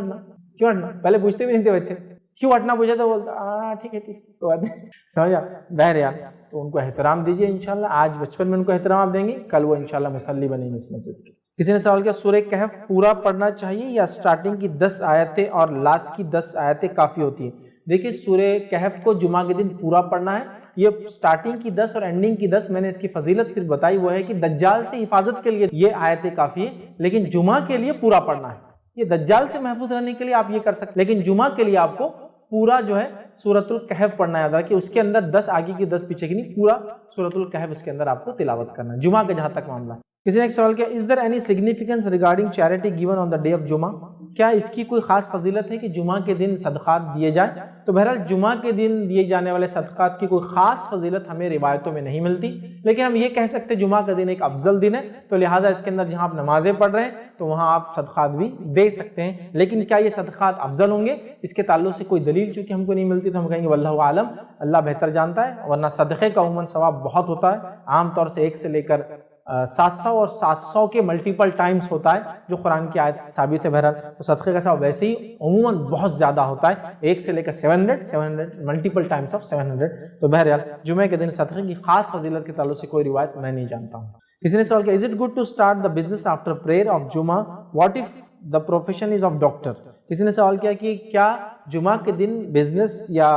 ہٹنا, پہلے پوچھتے بھی نہیں تھے بچے, کیوں ہٹنا پوچھا تو بولتا ٹھیک ہے کوئی بات نہیں, سمجھا. بہرحال تو ان کو احترام دیجیے انشاءاللہ. آج بچپن میں ان کو احترام آپ دیں گے, کل وہ انشاءاللہ مصلی بنیں گے اس مسجد کی. کسی نے سوال کیا سورہ کہف پورا پڑھنا چاہیے یا سٹارٹنگ کی 10 آیتیں اور لاسٹ کی 10 آیتیں کافی ہوتی ہیں؟ دیکھیے سورہ کہف کو جمعہ کے دن پورا پڑھنا ہے. یہ سٹارٹنگ کی 10 اور اینڈنگ کی 10 میں نے اس کی فضیلت صرف بتائی, وہ ہے کہ دجال سے حفاظت کے لیے یہ آیتیں کافی ہیں, لیکن جمعہ کے لیے پورا پڑھنا ہے. یہ دجال سے محفوظ رہنے کے لیے آپ یہ کر سکتے, لیکن جمعہ کے لیے آپ کو پورا جو ہے سورۃ الکہف پڑھنا ہے, کہ اس کے اندر 10 آگے کی 10 پیچھے کی نہیں, پورا سورۃ الکہف اس کے اندر آپ کو تلاوت کرنا ہے جمعہ کے جہاں تک معاملہ. کسی نے ایک سوال کیا is there any significance regarding charity given on the day of جمعہ, کیا اس کی کوئی خاص فضیلت ہے کہ جمعہ کے دن صدقات دیے جائیں؟ تو بہرحال جمعہ کے دن دیے جانے والے صدقات کی کوئی خاص فضیلت ہمیں روایتوں میں نہیں ملتی, لیکن ہم یہ کہہ سکتے ہیں جمعہ کا دن ایک افضل دن ہے, تو لہٰذا اس کے اندر جہاں آپ نمازیں پڑھ رہے ہیں تو وہاں آپ صدقات بھی دے سکتے ہیں. لیکن کیا یہ صدقات افضل ہوں گے, اس کے تعلق سے کوئی دلیل چونکہ ہم کو نہیں ملتی, تو ہم کہیں گے واللہ عالم, اللہ بہتر جانتا ہے. ورنہ صدقے کا عموماً ثواب بہت ہوتا ہے, عام طور سے 1 سے لے کر 700 اور 700 کے ملٹیپل ٹائمز ہوتا ہے, جو قرآن کی آیت ثابت ہے. بہرحال تو صدقے کا ثواب ویسے ہی عموماً بہت زیادہ ہوتا ہے, 1 سے لے کر 700 ملٹیپل ٹائمز آف 700. تو بہرحال جمعے کے دن صدقے کی خاص فضیلت کے تعلق سے کوئی روایت میں نہیں جانتا ہوں. کسی نے سوال کیا is it good to start the business after prayer of جمعہ, what if the profession is of doctor. کسی نے سوال کیا کہ کیا جمعہ کے دن بزنس یا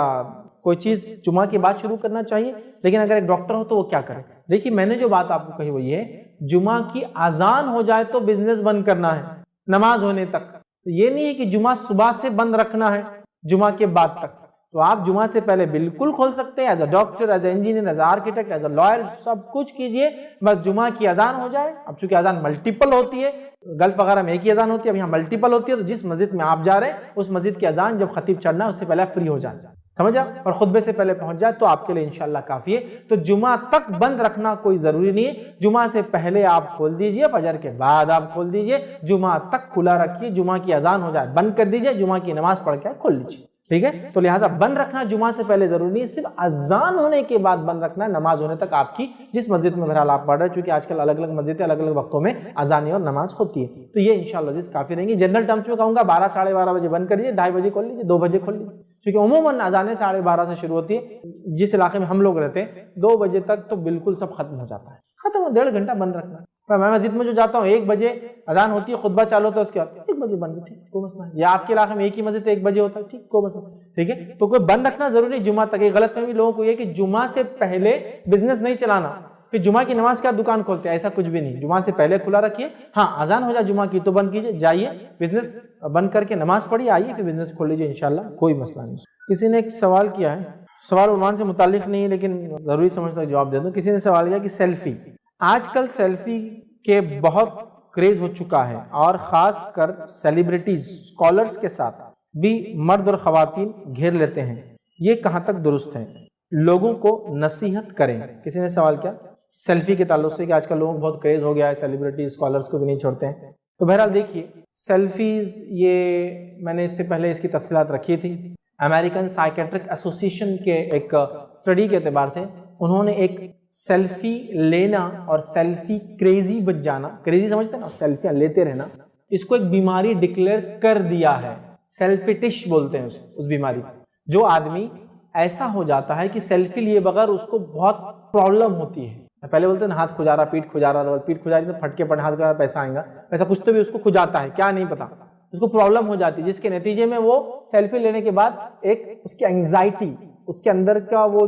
کوئی چیز جمعہ کے بعد شروع کرنا چاہیے, لیکن اگر ایک ڈاکٹر ہو تو وہ کیا کرے؟ دیکھیے میں نے جو بات آپ کو کہی وہ یہ ہے, جمعہ کی اذان ہو جائے تو بزنس بند کرنا ہے نماز ہونے تک. تو یہ نہیں ہے کہ جمعہ صبح سے بند رکھنا ہے جمعہ کے بعد تک. تو آپ جمعہ سے پہلے بالکل کھول سکتے ہیں, as a doctor, as a engineer, as a architect, as a lawyer, سب کچھ کیجئے, بس جمعہ کی اذان ہو جائے. اب چونکہ اذان ملٹیپل ہوتی ہے, گلف وغیرہ میں ایک ہی اذان ہوتی ہے, اب یہاں ملٹیپل ہوتی ہے, تو جس مسجد میں آپ جا رہے ہیں اس مسجد کی اذان جب خطیب چڑھنا ہے اس سے پہلے فری ہو جائے, سمجھا, اور خطبے سے پہلے پہنچ جائے تو آپ کے لیے انشاءاللہ کافی ہے. تو جمعہ تک بند رکھنا کوئی ضروری نہیں ہے, جمعہ سے پہلے آپ کھول دیجئے, فجر کے بعد آپ کھول دیجئے, جمعہ تک کھلا رکھیے, جمعہ کی اذان ہو جائے بند کر دیجئے, جمعہ کی نماز پڑھ کے کھول لیجئے. ٹھیک ہے. تو لہٰذا بند رکھنا جمعہ سے پہلے ضروری نہیں ہے, صرف اذان ہونے کے بعد بند رکھنا ہے, نماز ہونے تک آپ کی جس مسجد میں بہرحال آپ پڑھ رہے ہیں, چونکہ آج کل الگ الگ مسجدیں الگ الگ وقتوں میں اذانیں اور نماز ہوتی ہے. تو یہ انشاءاللہ عزیز کافی رہیں گی. جنرل ٹرمز میں کہوں گا 12 ساڑھے 12 بجے بند کریے, 2:30 بجے کھول لیجیے, 2 بجے کھول لیجیے, کیونکہ عموماً اذانیں 12:30 سے شروع ہوتی ہے. جس علاقے میں ہم لوگ رہتے ہیں 2 بجے تک تو بالکل سب ختم ہو جاتا ہے, ختم ہو, 1.5 گھنٹہ بند رکھنا. میں مسجد میں جو جاتا ہوں 1 بجے اذان ہوتی ہے, خطبہ چالو ہوتا ہے, اس کے بعد 1 بجے بند, ٹھیک, کوئی مسئلہ نہیں. یا آپ کے علاقے میں ایک ہی مسجد 1 بجے ہوتا ہے, ٹھیک, کوئی مسئلہ نہیں, ٹھیک ہے. تو کوئی بند رکھنا ضروری جمعہ تک. یہ غلط فہمی لوگوں کو یہ کہ جمعہ سے پہلے بزنس نہیں چلانا, پھر جمعہ کی نماز کے بعد دکان کھولتے ہیں, ایسا کچھ بھی نہیں. جمعہ سے پہلے کھلا رکھیے, ہاں اذان ہو جائے جمعہ کی تو بند کیجیے, جائیے بزنس بند کر کے نماز پڑھیے, آئیے پھر بزنس کھول لیجیے انشاءاللہ, کوئی مسئلہ نہیں. کسی نے ایک سوال کیا ہے, سوال عنوان سے متعلق نہیں ہے لیکن ضروری سمجھتا ہوں جواب دے دوں. کسی نے سوال کیا کہ سیلفی, آج کل سیلفی کے بہت کریز ہو چکا ہے اور خاص کر سیلیبریٹیز اسکالرز کے ساتھ بھی مرد اور خواتین گھیر لیتے ہیں, یہ کہاں تک درست ہے؟ لوگوں کو نصیحت کریں. کسی نے سوال کیا سیلفی کے تعلق سے کہ آج کل لوگوں کو بہت کریز ہو گیا ہے, سیلیبریٹیز اسکالرز کو بھی نہیں چھوڑتے ہیں. تو بہرحال دیکھیے سیلفیز, یہ میں نے اس سے پہلے اس کی تفصیلات رکھی تھی. امریکن سائیکیٹرک ایسوسیشن کے ایک اسٹڈی کے اعتبار سے انہوں نے ایک سیلفی لینا اور سیلفی کریزی بن جانا, کریزی سمجھتے ہیں نا, سیلفیاں لیتے رہنا, اس کو ایک بیماری ڈکلیئر کر دیا ہے. سیلفیٹش بولتے ہیں اس بیماری کو. جو آدمی ایسا ہو جاتا ہے کہ سیلفی لیے بغیر اس کو بہت پرابلم ہوتی ہے. پہلے بولتے ہیں نا ہاتھ کھجا رہا, پیٹ کھجا رہا, پیٹ کھجا رہی تو پھٹ کے پڑ ہاتھ کا پیسہ آئے گا, ایسا کچھ تو بھی اس کو کھجاتا ہے, کیا نہیں پتا, اس کو پرابلم ہو جاتی ہے, جس کے نتیجے میں وہ سیلفی لینے کے بعد ایک اس کی انگزائٹی, اس کے اندر کا وہ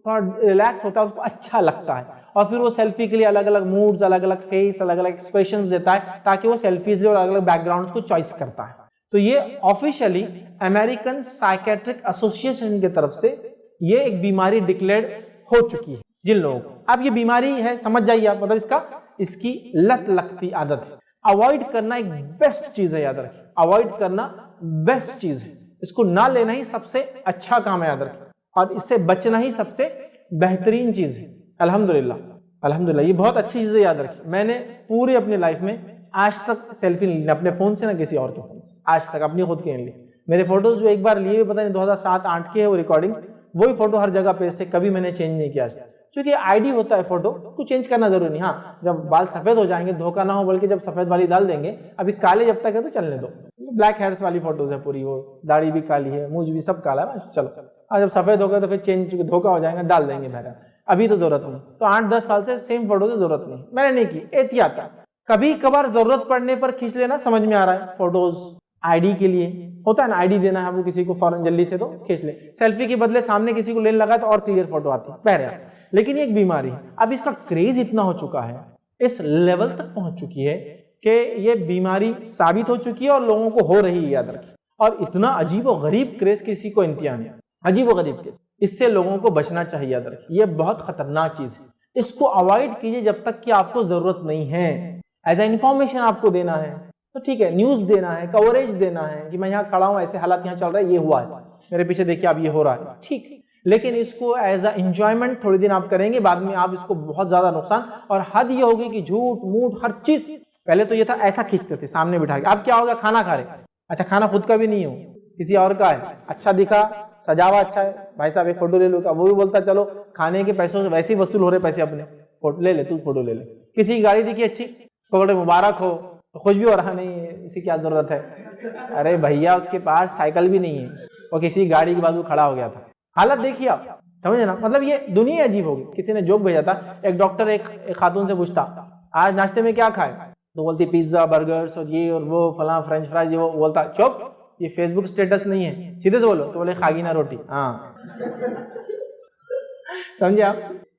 تھوڑا ریلیکس ہوتا ہے, اس کو اچھا لگتا ہے, اور پھر وہ سیلفی کے لیے الگ الگ موڈز, الگ الگ فیس, الگ الگ ایکسپریشنز دیتا ہے تاکہ وہ سیلفیز لے اور الگ الگ بیک گراؤنڈز کو چوائس کرتا ہے. تو یہ آفیشلی امریکن سائیکیٹرک ایسوسیشن کی طرف سے یہ ایک بیماری ڈکلیئر ہو چکی ہے جن لوگوں کو. اب یہ بیماری ہے, سمجھ جائیے آپ, مطلب اس کی لت لگتی عادت ہے. اوائڈ کرنا ایک بیسٹ چیز ہے, یاد رکھیں, اوائڈ کرنا بیسٹ چیز ہے. اس کو نہ لینا ہی سب سے اچھا کام ہے, یاد رکھیں, اور اس سے بچنا ہی سب سے بہترین چیز ہے. الحمدللہ الحمدللہ یہ بہت اچھی چیز ہے, یاد رکھیں. میں نے پوری اپنی لائف میں آج تک سیلفی نہیں لی, اپنے فون سے نہ کسی اور کے فون سے, آج تک اپنی خود کے نہیں لی. میرے فوٹوز جو ایک بار لیے پتہ نہیں 2007-8 کے ہے وہ ریکارڈنگز, وہی فوٹو ہر جگہ پیج تھے, کبھی میں نے چینج نہیں کیا آج تک. چونکہ آئی ڈی ہوتا ہے فوٹو, اس کو چینج کرنا ضروری نہیں. ہاں جب بال سفید ہو جائیں گے دھوکہ نہ ہو, بلکہ جب سفید والی ڈال دیں گے, ابھی کالے جب تک ہے تو چلنے دو. بلیک ہیئرس والی فوٹوز ہے پوری, وہ داڑھی بھی کالی ہے, مونچھ بھی سب کالا ہے, چلو جب سفید ہو گیا تو پھر چینج, چونکہ دھوکہ ہو جائے گا ڈال دیں گے, بہرحال ابھی تو ضرورت نہیں. تو 8-10 سال سے سیم فوٹو کی ضرورت نہیں, میں نے نہیں کی, احتیاط. کبھی کبھار ضرورت پڑنے پر کھینچ لینا, سمجھ میں آ رہا ہے, فوٹوز آئی ڈی کے لیے ہوتا ہے نا, آئی ڈی دینا ہے وہ کسی کو فوراً جلدی سے, تو کھینچ لے. سیلفی کے بدلے سامنے کسی کو لینے لگا تو اور کلیئر فوٹو آتی ہے, بہرحال. لیکن یہ ایک بیماری ہے. اب اس کا کریز اتنا ہو چکا ہے, اس لیول تک پہنچ چکی ہے کہ یہ بیماری ثابت ہو چکی ہے اور لوگوں کو ہو رہی ہے, یاد رکھیں. اور اتنا عجیب و غریب کریز کسی کو انتہا نہیں, عجیب و غریب کریز, اس سے لوگوں کو بچنا چاہیے, یاد رکھیں. یہ بہت خطرناک چیز ہے, اس کو اوائڈ کیجیے جب تک کہ آپ کو ضرورت نہیں ہے. ایز اے انفارمیشن آپ کو دینا ہے تو ٹھیک ہے, نیوز دینا ہے, کوریج دینا ہے کہ میں یہاں کھڑا ہوں, ایسے حالات یہاں چل رہا ہے, یہ ہوا ہے, میرے پیچھے دیکھیے اب یہ ہو رہا ہے, ٹھیک. لیکن اس کو ایز اے انجوائمنٹ تھوڑی دن آپ کریں گے, بعد میں آپ اس کو بہت زیادہ نقصان, اور حد یہ ہوگی کہ جھوٹ موٹ ہر چیز. پہلے تو یہ تھا ایسا کھینچتے تھے سامنے بٹھا کے, اب کیا ہوگا, کھانا کھا رہے, اچھا کھانا خود کا بھی نہیں ہو, کسی اور کا ہے, اچھا دکھا, سجاوا اچھا ہے, بھائی صاحب ایک فوٹو لے لو, کا وہ بھی بولتا چلو کھانے کے پیسوں سے ویسے ہی وصول ہو رہے پیسے اپنے, لے لے تو فوٹو لے لے. کسی کی گاڑی دیکھی اچھی, پکڑے مبارک ہو, خوش بھی ہو رہا, نہیں اسی کی ضرورت ہے, ارے بھیا اس کے پاس سائیکل بھی نہیں ہے, وہ کسی گاڑی کے بازو کھڑا ہو گیا تھا. حالت دیکھیے آپ, سمجھے نا, مطلب یہ دنیا عجیب ہوگی. کسی نے جوک بھیجا تھا, ایک ڈاکٹر ایک خاتون سے پوچھتا آج ناشتے میں کیا کھائے, تو بولتی پیزا, برگرز اور یہ اور وہ فلاں, فرینچ فرائز. وہ بولتا چوپ, یہ فیس بک اسٹیٹس نہیں ہے, سیدھے سے بولو. تو بولے خاگینہ روٹی. ہاں سمجھے آپ,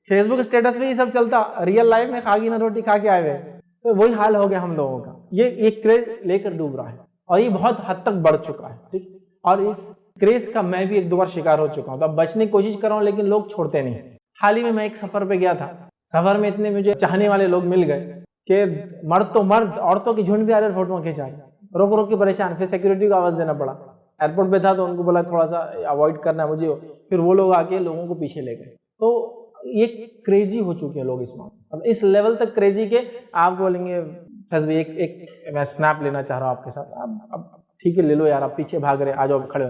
فیس بک اسٹیٹس میں یہ سب چلتا, ریئل لائف میں خاگینہ روٹی کھا کے آئے ہوئے. تو وہی حال ہو گیا ہم لوگوں کا. یہ کریز لے کر ڈوب رہا ہے اور یہ بہت حد تک بڑھ چکا ہے, ٹھیک. اور اس کریز کا میں بھی 1-2 بار شکار ہو چکا ہوں, تو اب بچنے کی کوشش کر رہا ہوں, لیکن لوگ چھوڑتے نہیں. حال ہی میں ایک سفر پہ گیا تھا, سفر میں اتنے مجھے چاہنے والے لوگ مل گئے کہ مرد تو مرد, عورتوں کی جھنڈ بھی آ رہے فوٹو کھینچائے, روک روک کے پریشان. پھر سیکورٹی کو آواز دینا پڑا, ایئرپورٹ پہ تھا تو ان کو بولا تھوڑا سا اوائڈ کرنا ہے مجھے, پھر وہ لوگ آ کے لوگوں کو پیچھے لے گئے. تو یہ کریزی ہو چکے ہیں لوگ اس میں, اب اس لیول تک کریزی کہ آپ بولیں گے فیض بھائی ایک میں سنیپ لینا چاہ رہا ہوں آپ کے ساتھ, اب ٹھیک ہے لے لو یار, آپ پیچھے بھاگ رہے, آ جاؤ کھڑے ہو.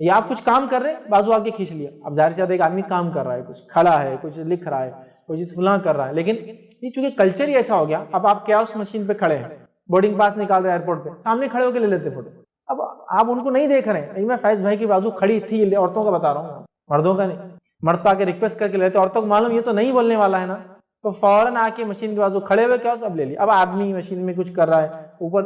یا آپ کچھ کام کر رہے ہیں, بازو آ کے کھینچ لیا. اب ظاہر سی بات ہے ایک آدمی کام کر رہا ہے, کچھ کھڑا ہے, کچھ لکھ رہا ہے, کوئی چیز فلاں کر رہا ہے, لیکن یہ چونکہ کلچر ہی ایسا ہو گیا, اب آپ کیا اس مشین پہ کھڑے ہیں, بورڈنگ پاس نکال رہے ہیں ایئرپورٹ پہ, سامنے کھڑے ہو کے لے لیتے فوٹو. اب آپ ان کو نہیں دیکھ رہے ہیں, میں فیض بھائی کی بازو کھڑی تھی, عورتوں کا بتا رہا ہوں, مردوں کا نہیں. مرد آ کے ریکویسٹ کر کے لیتے, عورتوں کو معلوم یہ تو نہیں بولنے والا ہے نا, تو فوراً آ کے مشین کے بازو کھڑے ہوئے کیا سب لے لیا. اب آدمی مشین میں کچھ کر رہا ہے اوپر,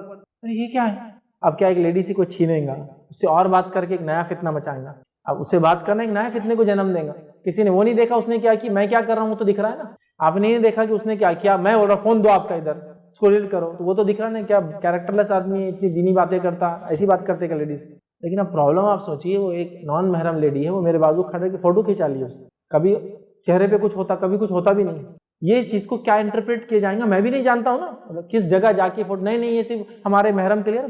یہ کیا ہے, اب کیا ایک لیڈی سے کوئی چھینیں گا, اس سے اور بات کر کے ایک نیا فتنہ مچائیں گا, اب اس سے بات کرنا ایک نیا فتنے کو جنم دیں گا. کسی نے وہ نہیں دیکھا اس نے کیا کی, میں کیا کر رہا ہوں وہ تو دکھ رہا ہے نا. آپ نے نہیں دیکھا کہ اس نے کیا کیا, میں بول رہا فون دو آپ کا ادھر, اس کو ریل کرو, تو وہ تو دکھ رہا نہیں. کیا کیریکٹر لیس آدمی اتنی دینی باتیں کرتا, ایسی بات کرتے کہ لیڈیز. لیکن اب پرابلم آپ سوچیے, وہ ایک نان محرم لیڈی ہے, وہ میرے بازو کھڑے کے فوٹو کھینچا لی اس نے, کبھی چہرے پہ کچھ ہوتا, کبھی کچھ ہوتا بھی نہیں. یہ چیز کو کیا انٹرپریٹ کیا جائے گا میں بھی نہیں جانتا ہوں نا, کس جگہ جا کے فوٹو, نہیں یہ صرف ہمارے محرم کے لیے,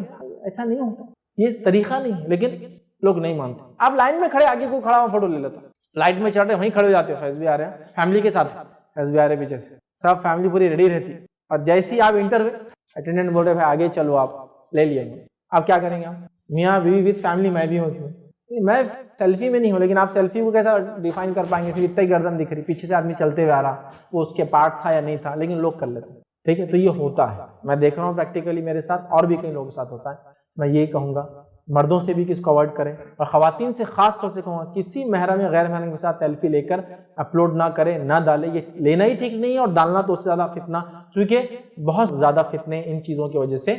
ایسا نہیں ہوتا, یہ طریقہ نہیں. لیکن لوگ نہیں مانتے. آپ لائن میں کھڑے, آگے کو کھڑا ہوا فوٹو لے لیتا, لائٹ میں چڑھ رہے وہیں کھڑے ہو جاتے ہو, فیض بھی آ رہے ہیں فیملی کے ساتھ, فیض بھی آ رہے پیچھے سے, سب فیملی پوری ریڈی رہتی, اور جیسے ہی آپ انٹر ہوئے اٹینڈنٹ بول رہے بھائی آگے چلو, آپ لے لیے. آپ کیا کریں گے, آپ میاں بیوی وتھ فیملی, میں بھی ہوں اس میں سیلفی میں نہیں ہوں, لیکن آپ سیلفی کو کیسا ڈیفائن کر پائیں گے, صرف اتنا ہی گردن دکھ رہی, پیچھے سے آدمی چلتے ہوئے آ رہا, وہ اس کے پارٹ تھا یا نہیں تھا, لیکن لوگ کر لیتے. ٹھیک ہے, تو یہ ہوتا ہے, میں دیکھ رہا ہوں پریکٹیکلی میرے ساتھ, اور بھی کئی لوگوں کے ساتھ ہوتا ہے. میں یہ کہوں گا مردوں سے بھی کہ اس کو اوائڈ کریں, اور خواتین سے خاص طور سے کہوں گا کسی محرم یا غیر محرم کے ساتھ سیلفی لے کر اپلوڈ نہ کریں, نہ ڈالیں. یہ لینا ہی ٹھیک نہیں ہے, اور ڈالنا تو اس سے زیادہ فتنہ, کیونکہ بہت زیادہ فتنے ان چیزوں کی وجہ سے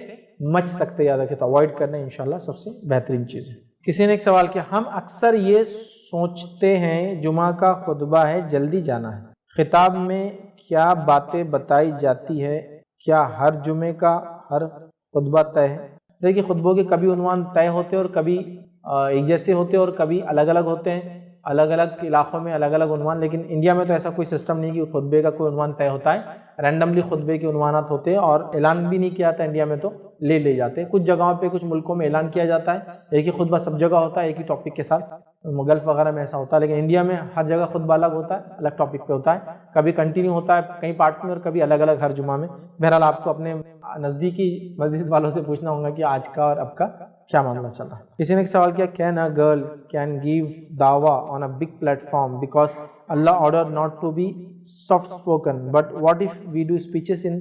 مچ سکتے, یاد رکھیں. تو اوائڈ کرنا انشاءاللہ سب سے بہترین چیز ہے. کسی نے ایک سوال کیا, ہم اکثر یہ سوچتے ہیں جمعہ کا خطبہ ہے, جلدی جانا ہے, خطاب میں کیا باتیں بتائی جاتی ہے, کیا ہر جمعے کا ہر خطبہ طے ہے؟ دیکھیے خطبوں کے کبھی عنوان طے ہوتے ہیں, اور کبھی ایک جیسے ہوتے ہیں, اور کبھی الگ الگ ہوتے ہیں, الگ الگ علاقوں میں الگ الگ عنوان. لیکن انڈیا میں تو ایسا کوئی سسٹم نہیں کہ خطبے کا کوئی عنوان طے ہوتا ہے, رینڈملی خطبے کے عنوانات ہوتے ہیں, اور اعلان بھی نہیں کیا جاتا انڈیا میں, تو لے جاتے ہیں. کچھ جگہوں پہ کچھ ملکوں میں اعلان کیا جاتا ہے, ایک ہی خطبہ سب جگہ ہوتا ہے ایک ہی ٹاپک کے ساتھ, گلف وغیرہ میں ایسا ہوتا ہے. لیکن انڈیا میں ہر جگہ خطبہ الگ ہوتا ہے, الگ ٹاپک پہ ہوتا ہے, کبھی کنٹینیو ہوتا ہے کئی پارٹس میں, اور کبھی الگ الگ ہر جمعہ میں. بہرحال آپ کو اپنے نزدیکی مسجد والوں سے پوچھنا ہوگا کہ آج کا اور اب کا کیا معاملہ چل رہا ہے. کسی نے ایک سوال کیا, can a girl can give دعویٰ on a big platform because اللہ order not to be soft spoken, but what if we do speeches in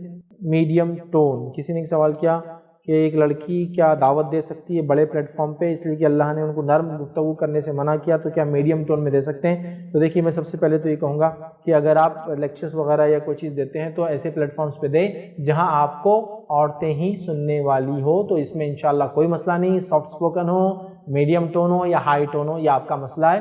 medium tone. کسی نے ایک سوال کیا کہ ایک لڑکی کیا دعوت دے سکتی ہے بڑے پلیٹ فارم پہ, اس لیے کہ اللہ نے ان کو نرم گفتگو کرنے سے منع کیا, تو کیا میڈیم ٹون میں دے سکتے ہیں؟ تو دیکھیے میں سب سے پہلے تو یہ کہوں گا کہ اگر آپ لیکچرز وغیرہ یا کوئی چیز دیتے ہیں تو ایسے پلیٹ فارمز پہ دیں جہاں آپ کو عورتیں ہی سننے والی ہو, تو اس میں انشاءاللہ کوئی مسئلہ نہیں. سافٹ اسپوکن ہو, میڈیم ٹون ہو یا ہائی ٹون ہو, یہ آپ کا مسئلہ ہے,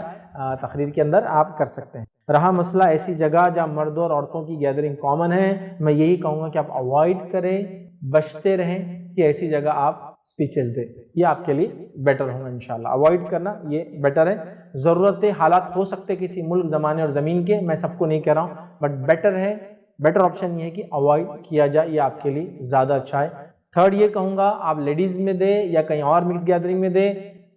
تقریر کے اندر آپ کر سکتے ہیں. رہا مسئلہ ایسی جگہ جہاں مردوں اور عورتوں کی گیدرنگ کامن ہے, میں یہی کہوں گا کہ آپ اوائڈ کریں, بچتے رہیں کہ ایسی جگہ آپ سپیچز دیں, یہ آپ کے لیے بیٹر ہوگا انشاءاللہ. اوائڈ کرنا یہ بیٹر ہے. ضرورت حالات ہو سکتے کسی ملک زمانے اور زمین کے, میں سب کو نہیں کہہ رہا ہوں, بٹ بیٹر ہے, بیٹر آپشن یہ ہے کہ اوائڈ کیا جائے, یہ آپ کے لیے زیادہ اچھا ہے. تھرڈ یہ کہوں گا آپ لیڈیز میں دیں یا کہیں اور مکس گیدرنگ میں دیں,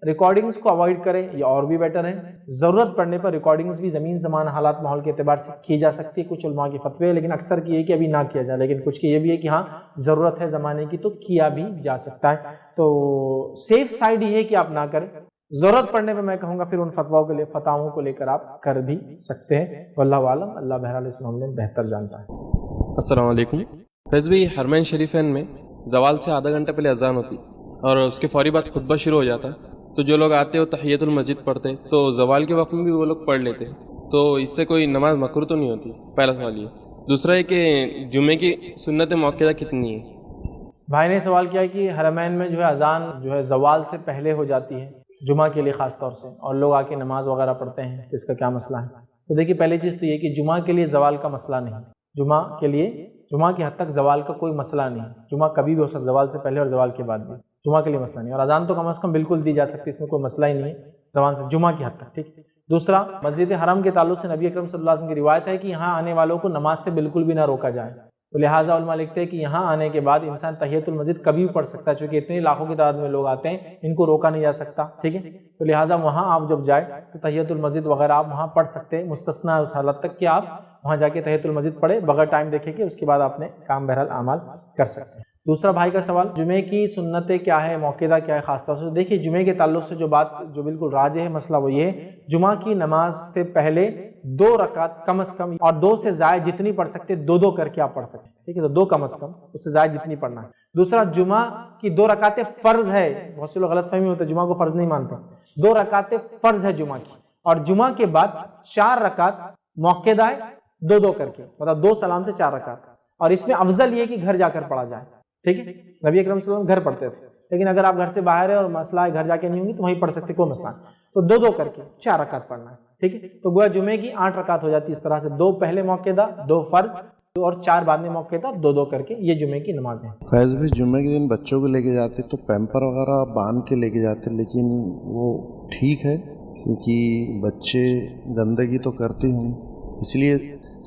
ریکارڈنگز کو اوائڈ کریں, یہ اور بھی بیٹر ہے. ضرورت پڑنے پر ریکارڈنگز بھی زمین زمان حالات ماحول کے اعتبار سے کی جا سکتی ہے, کچھ علماء کے فتوے, لیکن اکثر کی یہ کہ ابھی نہ کیا جائے, لیکن کچھ کی یہ بھی ہے کہ ہاں ضرورت ہے زمانے کی تو کیا بھی جا سکتا ہے. تو سیف سائڈ یہ ہے کہ آپ نہ کریں, ضرورت پڑنے پہ میں کہوں گا پھر ان فتواؤں کو لے کر آپ کر بھی سکتے ہیں. واللہ عالم, اللہ بہرحال اس معاملے میں بہتر جانتا ہے.
السلام علیکم. فیض بھائی, حرمین شریفین میں زوال سے آدھا گھنٹہ پہلے اذان ہوتی اور اس کے فوری بعد خطبہ شروع ہو جاتا, تو جو لوگ آتے وہ تحیۃ المسجد پڑھتے, تو زوال کے وقت میں بھی وہ لوگ پڑھ لیتے, تو اس سے کوئی نماز مکروہ تو نہیں ہوتی؟ پہلا سوال یہ. دوسرا ہے کہ جمعے کی سنت موقعہ کتنی ہے؟
بھائی نے سوال کیا کہ حرمین میں جو ہے اذان جو ہے زوال سے پہلے ہو جاتی ہے جمعہ کے لیے خاص طور سے, اور لوگ آ کے نماز وغیرہ پڑھتے ہیں, تو اس کا کیا مسئلہ ہے؟ تو دیکھیے پہلی چیز تو یہ کہ جمعہ کے لیے زوال کا مسئلہ نہیں, جمعہ کے لیے جمعہ کی حد تک زوال کا کوئی مسئلہ نہیں. جمعہ کبھی بھی ہو سکتا, زوال سے پہلے اور زوال کے بعد بھی, جمعہ کے لیے مسئلہ نہیں. اور اذان تو کم از کم بالکل دی جا سکتی, اس میں کوئی مسئلہ ہی نہیں ہے زبان سے, جمعہ کی حد تک. ٹھیک. دوسرا, مسجد حرم کے تعلق سے نبی اکرم صلی اللہ علیہ وسلم کی روایت ہے کہ یہاں آنے والوں کو نماز سے بالکل بھی نہ روکا جائے, تو لہٰذا علماء لکھتے ہیں کہ یہاں آنے کے بعد انسان تحیۃ المسجد کبھی بھی پڑھ سکتا ہے, چونکہ اتنے لاکھوں کی تعداد میں لوگ آتے ہیں, ان کو روکا نہیں جا سکتا. ٹھیک ہے, تو لہٰذا وہاں آپ جب جائیں تو تحیۃ المسجد وغیرہ آپ وہاں پڑھ سکتے ہیں, مستثنا اس حالت تک کہ آپ وہاں جا کے تحیۃ المسجد پڑھے بغیر ٹائم دیکھے کہ اس کے بعد آپ نے کام بہرحال اعمال کر سکتے ہیں. دوسرا بھائی کا سوال، جمعے کی سنتیں کیا ہے، موقعہ کیا ہے خاص طور سے؟ دیکھیے جمعے کے تعلق سے جو بات جو بالکل راجح ہے مسئلہ وہ یہ ہے، جمعہ کی نماز سے پہلے 2 رکعت کم از کم، اور 2 سے زائد جتنی پڑھ سکتے 2 کر کے آپ پڑھ سکتے، ٹھیک ہے، تو 2 کم از کم، اس سے زائد جتنی پڑھنا ہے۔ دوسرا، جمعہ کی 2 رکعتیں فرض ہے، بہت سے لوگ غلط فہمی ہوتا ہے، جمعہ کو فرض نہیں مانتے، 2 رکعتیں فرض ہے جمعہ کی، اور جمعہ کے بعد 4 رکعت موقعہ ہے 2 کر کے، مطلب 2 سلام سے 4 رکعت، اور اس میں افضل یہ کہ گھر جا کر پڑھا جائے، ٹھیک ہے، نبی اکرم صلی اللہ علیہ وسلم گھر پڑھتے تھے، لیکن اگر آپ گھر سے باہر ہے اور مسئلہ ہے گھر جا کے نہیں ہوں گی تو وہیں پڑھ سکتے، کوئی مسئلہ نہیں، تو 2 کر کے 4 رکعت پڑھنا ہے، ٹھیک ہے، تو گویا جمعے کی 8 رکعت ہو جاتی ہے اس طرح سے، 2 پہلے موقعہ، 2 فرض اور 4 بعد میں موقعہ، 2 کر کے، یہ جمعے کی نماز ہے۔
فیض بھی جمعے کے دن بچوں کو لے کے جاتے تو پیمپر وغیرہ باندھ کے لے کے جاتے، لیکن وہ ٹھیک ہے کیونکہ بچے گندگی تو کرتے ہوں، اس لیے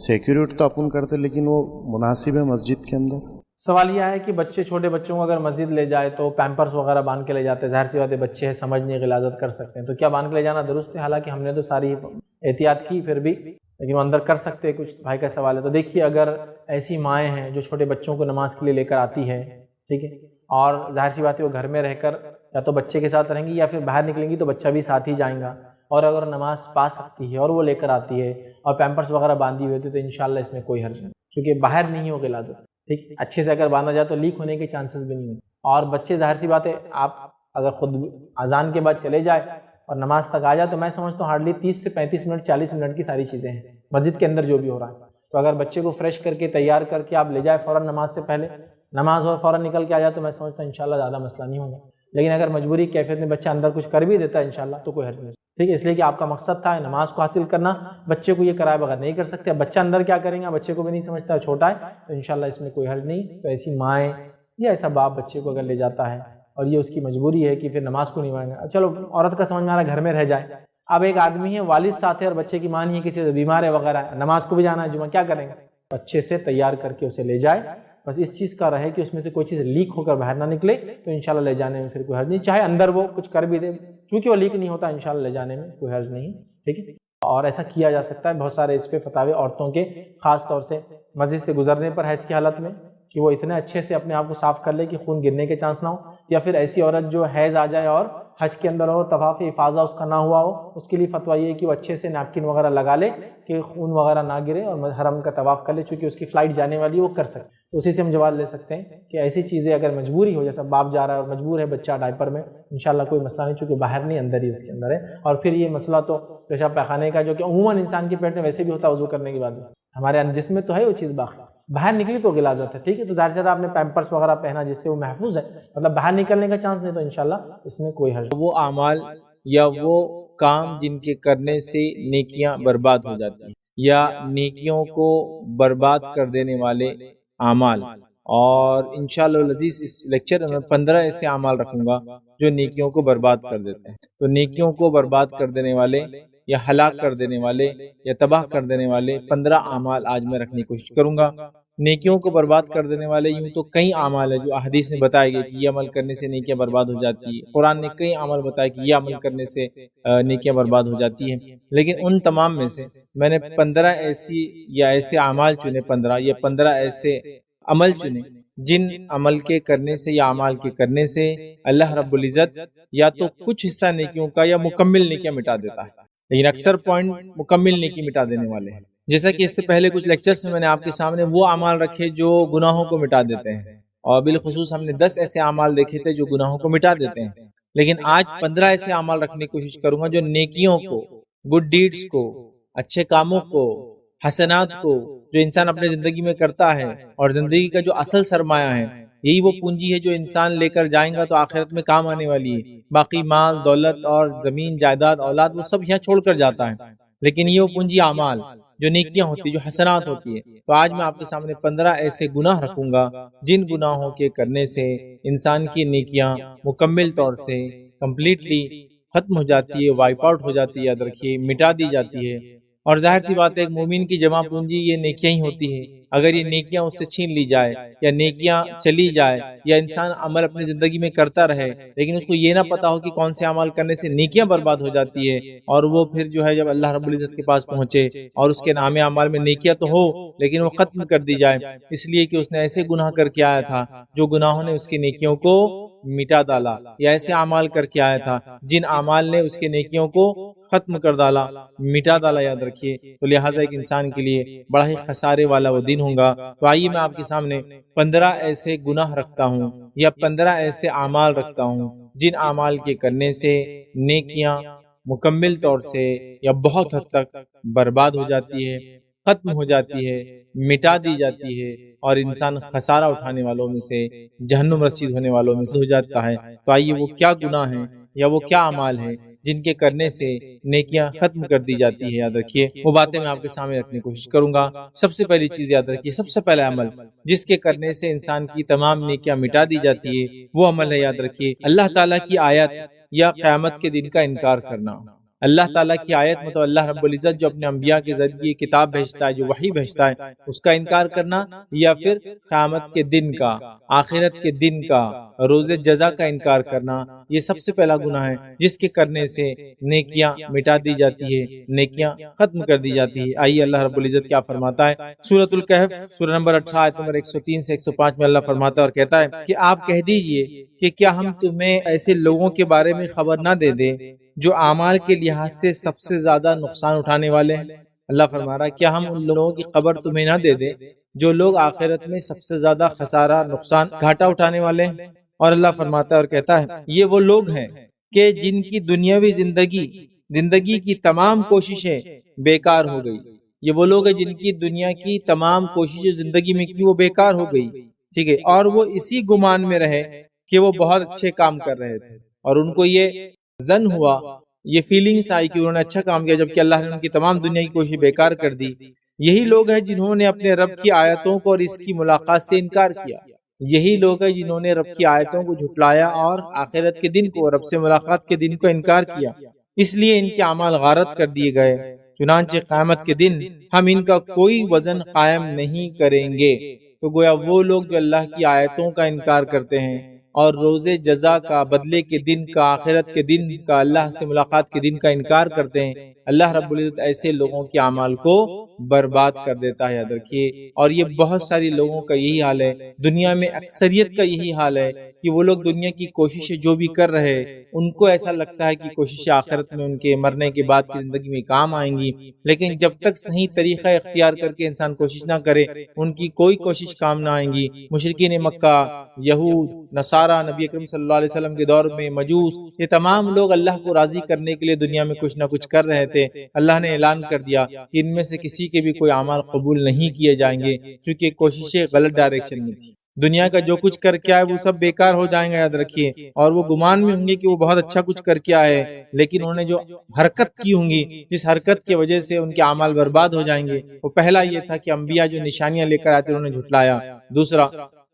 سیکیورٹی تو اپن کرتے، لیکن وہ مناسب ہے مسجد کے اندر؟
سوال یہ ہے کہ بچے، چھوٹے بچوں کو اگر مسجد لے جائے تو پیمپرس وغیرہ باندھ کے لے جاتے ہیں، ظاہر سی بات ہے بچے ہیں، سمجھ نہیں، غلاظت کر سکتے ہیں، تو کیا باندھ کے لے جانا درست ہے؟ حالانکہ ہم نے تو ساری احتیاط کی پھر بھی، لیکن وہ اندر کر سکتے ہیں، کچھ بھائی کا سوال ہے۔ تو دیکھیے اگر ایسی مائیں ہیں جو چھوٹے بچوں کو نماز کے لیے لے کر آتی ہے، ٹھیک ہے، اور ظاہر سی بات ہے وہ گھر میں رہ کر یا تو بچے کے ساتھ رہیں گی یا پھر باہر نکلیں گی تو بچہ بھی ساتھ ہی جائیں گا، اور اگر نماز پا سکتی ہے اور وہ لے کر آتی ہے اور پیمپرس وغیرہ باندھی ہوئی ہوتی ہے تو انشاءاللہ اس میں کوئی حرج نہیں، کیونکہ باہر نہیں ہو غلاظت، ٹھیک، اچھے سے اگر باندھا جائے تو لیک ہونے کے چانسز بھی نہیں ہوتے، اور بچے ظاہر سی بات ہے آپ اگر خود اذان کے بعد چلے جائے اور نماز تک آ جائے تو میں سمجھتا ہوں ہارڈلی 30 سے 35 منٹ 40 منٹ کی ساری چیزیں ہیں مسجد کے اندر جو بھی ہو رہا ہے، تو اگر بچے کو فریش کر کے تیار کر کے آپ لے جائے فوراً نماز سے پہلے، نماز اور فوراً نکل کے آ جائے تو میں سمجھتا ہوں انشاءاللہ زیادہ مسئلہ نہیں ہوگا، لیکن اگر مجبوری کیفیت میں بچہ اندر کچھ کر بھی دیتا ہے انشاءاللہ تو کوئی حرج نہیں، ٹھیک ہے، اس لیے کہ آپ کا مقصد تھا نماز کو حاصل کرنا، بچے کو یہ کرائے بغیر نہیں کر سکتے، اب بچہ اندر کیا کریں گا بچے کو بھی نہیں سمجھتا، چھوٹا ہے، تو انشاءاللہ اس میں کوئی حرج نہیں۔ تو ایسی مائیں یا ایسا باپ بچے کو اگر لے جاتا ہے اور یہ اس کی مجبوری ہے کہ پھر نماز کو نہیں مانگے گا، چلو عورت کا سمجھ میں آ رہا ہے گھر میں رہ جائے، اب ایک آدمی ہے والد ساتھ ہے اور بچے کی ماں نہیں ہے، کسی سے بیمار ہے وغیرہ، نماز کو بھی جانا ہے جمعہ، کیا کریں گے؟ اچھے سے تیار کر کے اسے لے جائے، بس اس چیز کا رہے کہ اس میں سے کوئی چیز لیک ہو کر باہر نہ نکلے، تو انشاءاللہ لے جانے میں پھر کوئی حرج نہیں، چاہے اندر وہ کچھ کر بھی دے، چونکہ وہ لیک نہیں ہوتا، انشاءاللہ لے جانے میں کوئی حرج نہیں، ٹھیک ہے، اور ایسا کیا جا سکتا ہے، بہت سارے اس پہ فتاوے عورتوں کے، خاص طور سے مسجد سے گزرنے پر حیض کی حالت میں، کہ وہ اتنے اچھے سے اپنے آپ کو صاف کر لے کہ خون گرنے کے چانس نہ ہو، یا پھر ایسی عورت جو حیض آ جائے اور حج کے اندر ہو، طواف افاضہ اس کا نہ ہوا ہو، اس کے لیے فتویٰ یہ ہے کہ وہ اچھے سے نیپکن وغیرہ لگا لے کہ خون وغیرہ نہ گرے اور حرم کا طواف کر لے، چونکہ اس کی فلائٹ جانے والی ہے وہ کر سکتے، تو اسی سے ہم جواب لے سکتے ہیں کہ ایسی چیزیں اگر مجبوری ہو، جیسا باپ جا رہا ہے اور مجبور ہے بچہ ڈائپر میں، انشاءاللہ کوئی مسئلہ نہیں، چونکہ باہر نہیں اندر ہی اس کے اندر ہے، اور پھر یہ مسئلہ تو پیشاب پیخانے کا جو کہ عموماً انسان کے پیٹ میں ویسے بھی ہوتا ہے وضو کرنے کے بعد، ہمارے جسم میں تو ہے وہ چیز باقی، باہر نکلی تو غلاظت ہے، ٹھیک ہے، تو ظاہر سے آپ نے پیمپرس وغیرہ پہنا جس سے وہ محفوظ ہے، مطلب باہر نکلنے کا چانس نہیں، تو انشاءاللہ اس میں کوئی حرج نہیں۔
وہ اعمال یا وہ کام جن کے کرنے سے نیکیاں برباد ہو جاتی ہیں یا نیکیوں کو برباد کر دینے والے اعمال، اور انشاءاللہ العزیز اس لیکچر میں 15 ایسے اعمال رکھوں گا جو نیکیوں کو برباد کر دیتے ہیں، تو نیکیوں کو برباد کر دینے والے یا ہلاک کر دینے والے یا تباہ کر دینے والے 15 اعمال آج میں رکھنے کی کوشش کروں گا۔ نیکیوں کو برباد کر دینے والے یوں تو کئی اعمال ہیں جو احادیث نے بتائے گئے کہ یہ عمل کرنے سے نیکیاں برباد ہو جاتی ہے، قرآن نے کئی عمل بتائے کہ یہ عمل کرنے سے نیکیاں برباد ہو جاتی ہیں، لیکن ان تمام میں سے میں نے 15 ایسی یا ایسے اعمال چنے، 15 یا 15 ایسے عمل چنے جن عمل کے کرنے سے یا اعمال کے کرنے سے اللہ رب العزت یا تو کچھ حصہ نیکیوں کا یا مکمل نیکیاں مٹا دیتا ہے، لیکن اکثر پوائنٹ مکمل نیکی مٹا دینے والے ہیں، جیسا کہ اس سے پہلے کچھ لیکچرز میں نے آپ کے سامنے وہ اعمال رکھے جو گناہوں کو مٹا دیتے ہیں، اور بالخصوص ہم نے 10 ایسے اعمال دیکھے تھے جو گناہوں کو مٹا دیتے ہیں، لیکن آج 15 ایسے اعمال رکھنے کی کوشش کروں گا جو نیکیوں کو، گڈ ڈیڈز کو، اچھے کاموں کو، حسنات کو جو انسان اپنے زندگی میں کرتا ہے، اور زندگی کا جو اصل سرمایہ ہے، یہی وہ پونجی ہے جو انسان لے کر جائیں گا تو آخرت میں کام آنے والی ہے، باقی مال دولت اور زمین جائیداد اولاد وہ سب یہاں چھوڑ کر جاتا ہے، لیکن یہ وہ پونجی اعمال جو نیکیاں ہوتی ہیں، جو حسنات ہوتی ہیں، تو آج میں آپ کے سامنے 15 ایسے گناہ رکھوں گا جن گناہوں کے کرنے سے انسان کی نیکیاں مکمل طور سے کمپلیٹلی ختم ہو جاتی ہے، وائپ آؤٹ ہو جاتی ہے، یاد رکھیے مٹا دی جاتی ہے، اور ظاہر سی بات ہے ایک مومن کی جمع پونجی یہ نیکیاں ہی ہوتی ہے. اگر یہ نیکیاں اس سے چھین لی جائے یا نیکیاں چلی جائے یا انسان عمل اپنی زندگی میں کرتا رہے لیکن اس کو یہ نہ پتا ہو کہ کون سے عمل کرنے سے نیکیاں برباد ہو جاتی ہے، اور وہ پھر جو ہے جب اللہ رب العزت کے پاس پہنچے اور اس کے نام اعمال میں نیکیاں تو ہو لیکن وہ ختم کر دی جائے اس لیے کہ اس نے ایسے گناہ کر کے آیا تھا جو گناہوں نے اس کی نیکیوں کو مٹا ڈالا، یا ایسے اعمال کر کے آیا تھا جن اعمال نے اس کے نیکیوں کو ختم کر ڈالا، مٹا ڈالا. یاد رکھیے تو لہٰذا ایک انسان کے لیے بڑا ہی خسارے والا وہ دن ہوگا. تو آئیے میں آپ کے سامنے 15 ایسے گناہ رکھتا ہوں یا 15 ایسے اعمال رکھتا ہوں جن اعمال کے کرنے سے نیکیاں مکمل طور سے یا بہت حد تک برباد ہو جاتی ہے، ختم ہو جاتی ہے، مٹا دی جاتی ہے اور انسان خسارہ اٹھانے والوں میں سے، جہنم رسید ہونے والوں میں سے ہو جاتا ہے. تو آئیے وہ کیا گناہ ہیں یا وہ کیا اعمال ہیں جن کے کرنے سے نیکیاں ختم کر دی جاتی ہے. یاد رکھیے وہ باتیں میں آپ کے سامنے رکھنے کی کوشش کروں گا. سب سے پہلی چیز یاد رکھیے، سب سے پہلا عمل جس کے کرنے سے انسان کی تمام نیکیاں مٹا دی جاتی ہے وہ عمل ہے، یاد رکھیے، اللہ تعالیٰ کی آیت یا قیامت کے دن کا انکار کرنا. اللہ تعالیٰ کی آیت مطلب اللہ رب العزت جو اپنے انبیاء کے ذریعے کتاب بھیجتا ہے، جو وحی بھیجتا ہے، اس کا انکار کرنا، یا پھر قیامت کے دن کا، آخرت کے دن کا، روز جزا کا انکار کرنا. یہ سب سے پہلا گناہ ہے جس کے کرنے سے نیکیاں مٹا دی جاتی ہے، نیکیاں ختم کر دی جاتی ہے. آئیے اللہ رب العزت کیا فرماتا ہے سورۃ الکہف سورہ نمبر 18 آیت نمبر 103 سے 105 میں اللہ فرماتا ہے اور کہتا ہے کہ آپ کہہ دیجئے کہ کیا ہم تمہیں ایسے لوگوں کے بارے میں خبر نہ دے دیں جو اعمال کے لحاظ سے سب سے زیادہ نقصان اٹھانے والے ہیں. اللہ فرما رہا ہے کیا ہم ان لوگوں کی خبر تمہیں نہ دے دیں جو لوگ آخرت میں سب سے زیادہ خسارہ، نقصان، گھاٹا اٹھانے والے ہیں. اور اللہ فرماتا ہے اور کہتا ہے یہ وہ لوگ ہیں کہ جن کی دنیاوی زندگی کی تمام کوششیں بیکار ہو گئی. یہ وہ لوگ ہیں جن کی دنیا کی تمام کوششیں زندگی میں کی وہ بیکار ہو گئی، ٹھیک ہے، اور وہ اسی گمان میں رہے کہ وہ بہت اچھے کام کر رہے تھے اور ان کو یہ ظن ہوا، یہ فیلنگس آئی کہ انہوں نے اچھا کام کیا، جبکہ اللہ نے ان کی تمام دنیا کی کوشش بیکار کر دی. یہی لوگ ہیں جنہوں نے اپنے رب کی آیتوں کو اور اس کی ملاقات سے انکار کیا. یہی لوگ ہیں جنہوں نے رب کی آیتوں کو جھٹلایا اور آخرت کے دن کو، رب سے ملاقات کے دن کو انکار کیا، اس لیے ان کے اعمال غارت کر دیے گئے. چنانچہ قیامت کے دن ہم ان کا کوئی وزن قائم نہیں کریں گے. تو گویا وہ لوگ جو اللہ کی آیتوں کا انکار کرتے ہیں اور روز جزا کا، بدلے کے دن کا، آخرت کے دن کا، اللہ سے ملاقات کے دن کا انکار کرتے ہیں، اللہ رب العزت ایسے لوگوں کے اعمال کو برباد کر دیتا ہے. یاد رکھیے، اور یہ بہت ساری لوگوں کا یہی حال ہے، دنیا میں اکثریت کا یہی حال ہے کہ وہ لوگ دنیا کی کوششیں جو بھی کر رہے ان کو ایسا لگتا ہے کہ کوششیں آخرت میں ان کے مرنے کے بعد کی زندگی میں کام آئیں گی، لیکن جب تک صحیح طریقہ اختیار کر کے انسان کوشش نہ کرے ان کی کوئی کوشش کام نہ آئیں گی. مشرکین مکہ، یہود، نصارہ، نبی اکرم صلی اللہ علیہ وسلم کے دور میں مجوس، یہ تمام لوگ اللہ کو راضی کرنے کے لیے دنیا میں کچھ نہ کچھ کر رہے تھے. اللہ نے اعلان کر دیا کہ ان میں سے کسی کے بھی کوئی اعمال قبول نہیں کیے جائیں گے چونکہ کوششیں غلط ڈائریکشن میں تھی. دنیا کا جو کچھ کر کے آئے وہ سب بیکار ہو جائیں گے. یاد رکھیے، اور وہ گمان میں ہوں گے کہ وہ بہت اچھا کچھ کر کے آئے، لیکن انہوں نے جو حرکت کی ہوں گی جس حرکت کی وجہ سے ان کے اعمال برباد ہو جائیں گے. وہ پہلا یہ تھا کہ انبیاء جو نشانیاں لے کر آتے انہوں نے جھٹلایا. دوسرا،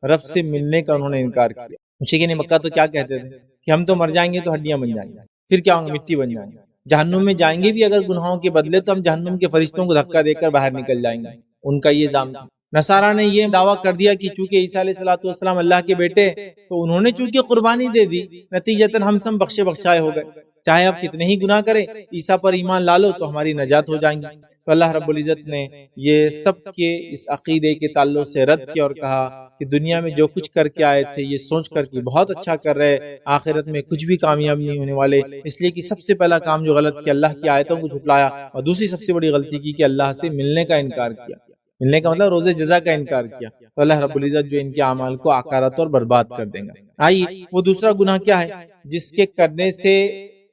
رب سے ملنے کا انہوں نے انکار کیا. مشرکین مکہ تو کیا کہتے تھے کہ ہم تو مر جائیں گے تو ہڈیاں بن جائیں گے، پھر کیا ہوں گے؟ مٹی بن جائیں گے. جہنم میں جائیں گے بھی اگر گناہوں کے بدلے تو ہم جہنم کے فرشتوں کو دھکا دے کر باہر نکل جائیں گے. ان کا یہ الزام تھا. نصارہ نے یہ دعویٰ کر دیا کہ چونکہ عیسیٰ علیہ السلام اللہ کے بیٹے تو انہوں نے چونکہ قربانی دے دی، نتیجتاً ہم سب بخشے بخشائے ہو گئے. چاہے آپ کتنے ہی گناہ کریں، عیسیٰ پر ایمان لا لو تو ہماری نجات ہو جائیں گی. تو اللہ رب العزت نے یہ سب کے اس عقیدے کے تعلق سے رد کیا اور کہا کہ دنیا میں جو کچھ کر کے آئے تھے یہ سوچ کر کہ بہت اچھا کر رہے، آخرت میں کچھ بھی کامیاب نہیں ہونے والے. اس لیے کہ سب سے پہلا کام جو غلط کیا، اللہ کی آیتوں کو جھٹلایا، اور دوسری سب سے بڑی غلطی کی کہ اللہ سے ملنے کا انکار کیا. ملنے کا مطلب روز جزا کا انکار کیا. تو اللہ رب العزت جو ان کے اعمال کو آکارت اور برباد کر دیں گا. آئیے وہ دوسرا گناہ کیا ہے جس کے کرنے سے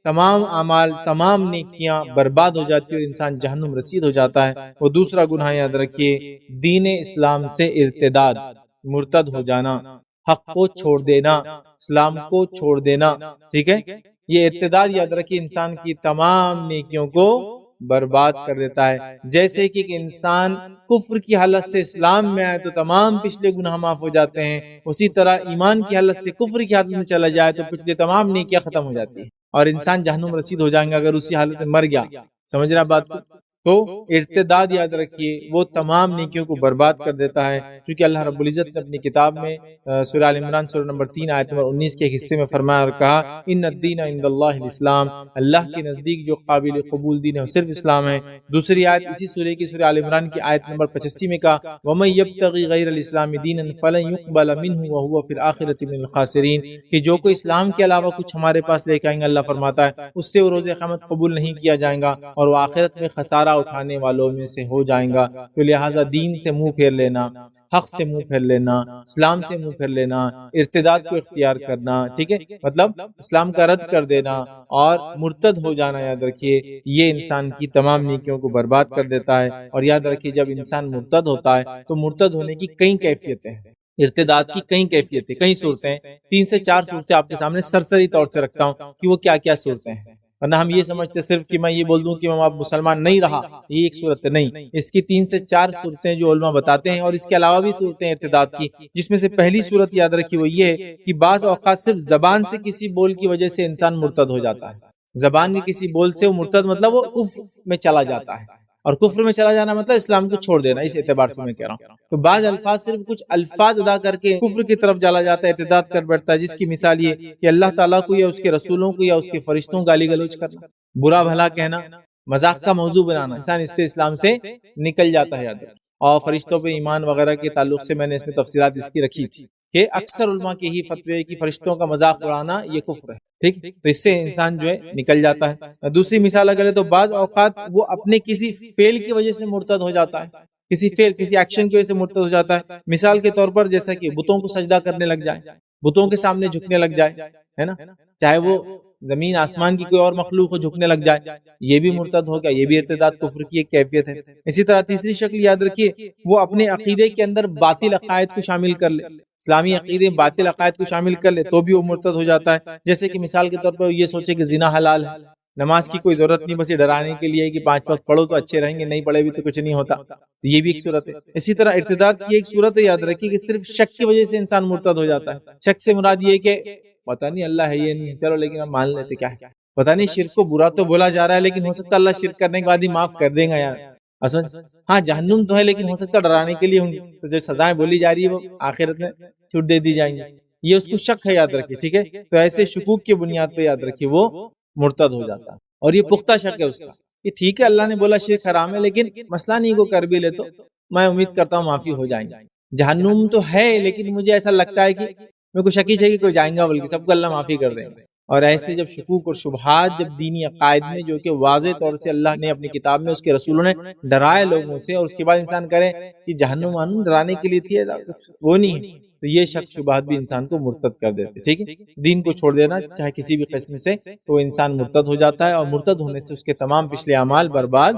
تمام اعمال، تمام نیکیاں برباد ہو جاتی اور انسان جہنم رسید ہو جاتا ہے. وہ دوسرا گناہ یاد رکھیے، دین اسلام سے ارتداد، مرتد ہو جانا، حق کو چھوڑ دینا، اسلام کو چھوڑ دینا. ٹھیک ہے، یہ ارتداد یاد رکھیے انسان کی تمام نیکیوں کو برباد کر دیتا ہے. جیسے کہ ایک انسان کفر کی حالت سے اسلام میں آئے تو تمام پچھلے گناہ معاف ہو جاتے ہیں، اسی طرح ایمان کی حالت سے کفر کی حالت میں چلا جائے تو پچھلے تمام نیکیاں ختم ہو جاتی ہیں اور انسان جہنم رسید ہو جائیں گا اگر اسی حالت میں مر گیا. سمجھ رہا بات کو؟ تو ارتداد یاد رکھیے وہ تمام نیکیوں کو برباد کر دیتا ہے، چونکہ اللہ رب العزت نے اپنی کتاب میں سورہ آل عمران سورہ نمبر 3 آیت نمبر 19 کے حصے میں فرمایا اور کہا ان الدین عند اللہ الاسلام، اللہ کے نزدیک جو قابل قبول دین ہے وہ صرف اسلام ہے۔ دوسری آیت اسی سورہ کی سورہ آل عمران کی آیت نمبر 85 میں کہا ومن یبتغی غیر الاسلام دینا فلن یقبل منہ وهو فی الآخرۃ من الخاسرین، کہ جو کوئی اسلام کے علاوہ کچھ ہمارے پاس لے کے آئیں گے، اللہ فرماتا ہے اس سے وہ روز قیامت قبول نہیں کیا جائے گا اور وہ آخرت میں خسارہ اٹھانے والوں میں سے ہو جائیں گا۔ تو لہٰذا دین سے منہ پھیر لینا، حق سے منہ پھیر لینا، اسلام سے منہ پھیر لینا، ارتداد کو اختیار کرنا، ٹھیک ہے، مطلب اسلام کا رد کر دینا اور مرتد ہو جانا، یاد رکھیے یہ انسان کی تمام نیکیوں کو برباد کر دیتا ہے۔ اور یاد رکھیے جب انسان مرتد ہوتا ہے تو مرتد ہونے کی کئی کیفیتیں ہیں، ارتداد کی کئی کیفیتیں، کئی صورتیں، 3 سے 4 صورتیں آپ کے سامنے سرسری طور سے رکھتا ہوں کہ وہ کیا کیا صورتیں ہیں، ورنہ ہم یہ سمجھتے صرف کہ میں یہ بول دوں کہ میں آپ مسلمان نہیں رہا، یہ ایک صورت نہیں، اس کی 3 سے 4 صورتیں جو علماء بتاتے ہیں، اور اس کے علاوہ بھی صورتیں ارتداد کی، جس میں سے پہلی صورت یاد رکھی وہ یہ ہے کہ بعض اوقات صرف زبان سے کسی بول کی وجہ سے انسان مرتد ہو جاتا ہے، زبان کے کسی بول سے وہ مرتد مطلب وہ کفر میں چلا جاتا ہے، اور کفر میں چلا جانا مطلب اسلام کو چھوڑ دینا، اس اعتبار سے میں کہہ رہا ہوں۔ تو بعض الفاظ صرف کچھ الفاظ ادا کر کے کفر کی طرف چلا جاتا ہے، ارتداد کر بیٹھتا ہے، جس کی مثال یہ کہ اللہ تعالیٰ کو یا اس کے رسولوں کو یا اس کے فرشتوں کو گالی گلوچ کرنا، برا بھلا کہنا، مذاق کا موضوع بنانا، انسان اس سے اسلام سے نکل جاتا ہے، یاد رکھیں۔ اور فرشتوں پہ ایمان وغیرہ کے تعلق سے میں نے اس میں تفصیلات اس کی رکھی تھی کہ اکثر علماء کے ہی فتوی کہ فرشتوں کا مذاق اڑانا یہ کفر ہے، ٹھیک، تو اس سے انسان جو ہے نکل جاتا ہے۔ دوسری مثال اگر ہے تو بعض اوقات وہ اپنے کسی فعل کی وجہ سے مرتد ہو جاتا ہے، کسی فعل، کسی ایکشن کی وجہ سے مرتد ہو جاتا ہے، مثال کے طور پر جیسا کہ بتوں کو سجدہ کرنے لگ جائے، بتوں کے سامنے جھکنے لگ جائے، ہے نا، چاہے وہ زمین آسمان کی کوئی اور مخلوق کو جھکنے لگ جائے، یہ بھی مرتد ہو گیا، یہ بھی ارتداد کفر کی ایک کیفیت ہے۔ اسی طرح تیسری شکل یاد رکھیے وہ اپنے عقیدے کے اندر باطل عقائد کو شامل کر لے، اسلامی عقیدے باطل عقائد کو شامل کر لے تو بھی وہ مرتد ہو جاتا ہے۔ جیسے کہ مثال کے طور پر یہ سوچے کہ زنا حلال ہے، نماز کی کوئی ضرورت نہیں، بس یہ ڈرانے کے لیے کہ 5 وقت پڑھو تو اچھے رہیں گے، نہیں پڑھے بھی تو کچھ نہیں ہوتا، تو یہ بھی ایک صورت ہے۔ اسی طرح ارتداد کی ایک صورت ہے یاد رکھیے کہ صرف شک کی وجہ سے انسان مرتد ہو جاتا ہے۔ شک سے مراد یہ کہ پتہ نہیں اللہ ہے یہ نہیں، چلو لیکن ہم مان لیتے، کیا ہے پتہ نہیں، شرک کو برا تو بولا جا رہا ہے لیکن ہو سکتا ہے اللہ شرک کرنے کے بعد ہی معاف کر دیں گا یار، اصل ہاں جہنم تو ہے لیکن ہو سکتا ہے ڈرانے کے لیے ہوں گی، تو جو سزائیں بولی جا رہی ہے وہ آخرت میں چھوٹ دے دی جائیں گی، یہ اس کو شک ہے، یاد رکھیے، ٹھیک ہے، تو ایسے شکوک کی بنیاد پہ یاد رکھیے وہ مرتد ہو جاتا ہے، اور یہ پختہ شک ہے اس کا کہ ٹھیک ہے اللہ نے بولا شرک حرام ہے لیکن مسئلہ نہیں کو کر بھی لے تو میں امید کرتا ہوں معافی ہو جائیں گے، جہنم تو ہے لیکن مجھے ایسا لگتا ہے کہ میں کوئی شکی ہے کہ کوئی جائیں گا، بلکہ سب کو اللہ معافی کر دیں گے۔ اور ایسے جب شکوک اور شبہات جب دینی عقائد میں جو کہ واضح طور سے اللہ نے اپنی کتاب میں اس کے رسولوں نے ڈرائے لوگوں سے، اور اس کے بعد انسان کرے کہ جہنم وہنم ڈرانے کے لیے تھی، وہ نہیں ہے، تو یہ شک شبہات بھی انسان کو مرتد کر دیتے، ٹھیک ہے، دین کو چھوڑ دینا چاہے کسی بھی قسم سے، تو انسان مرتد ہو جاتا ہے، اور مرتد ہونے سے اس کے تمام پچھلے اعمال برباد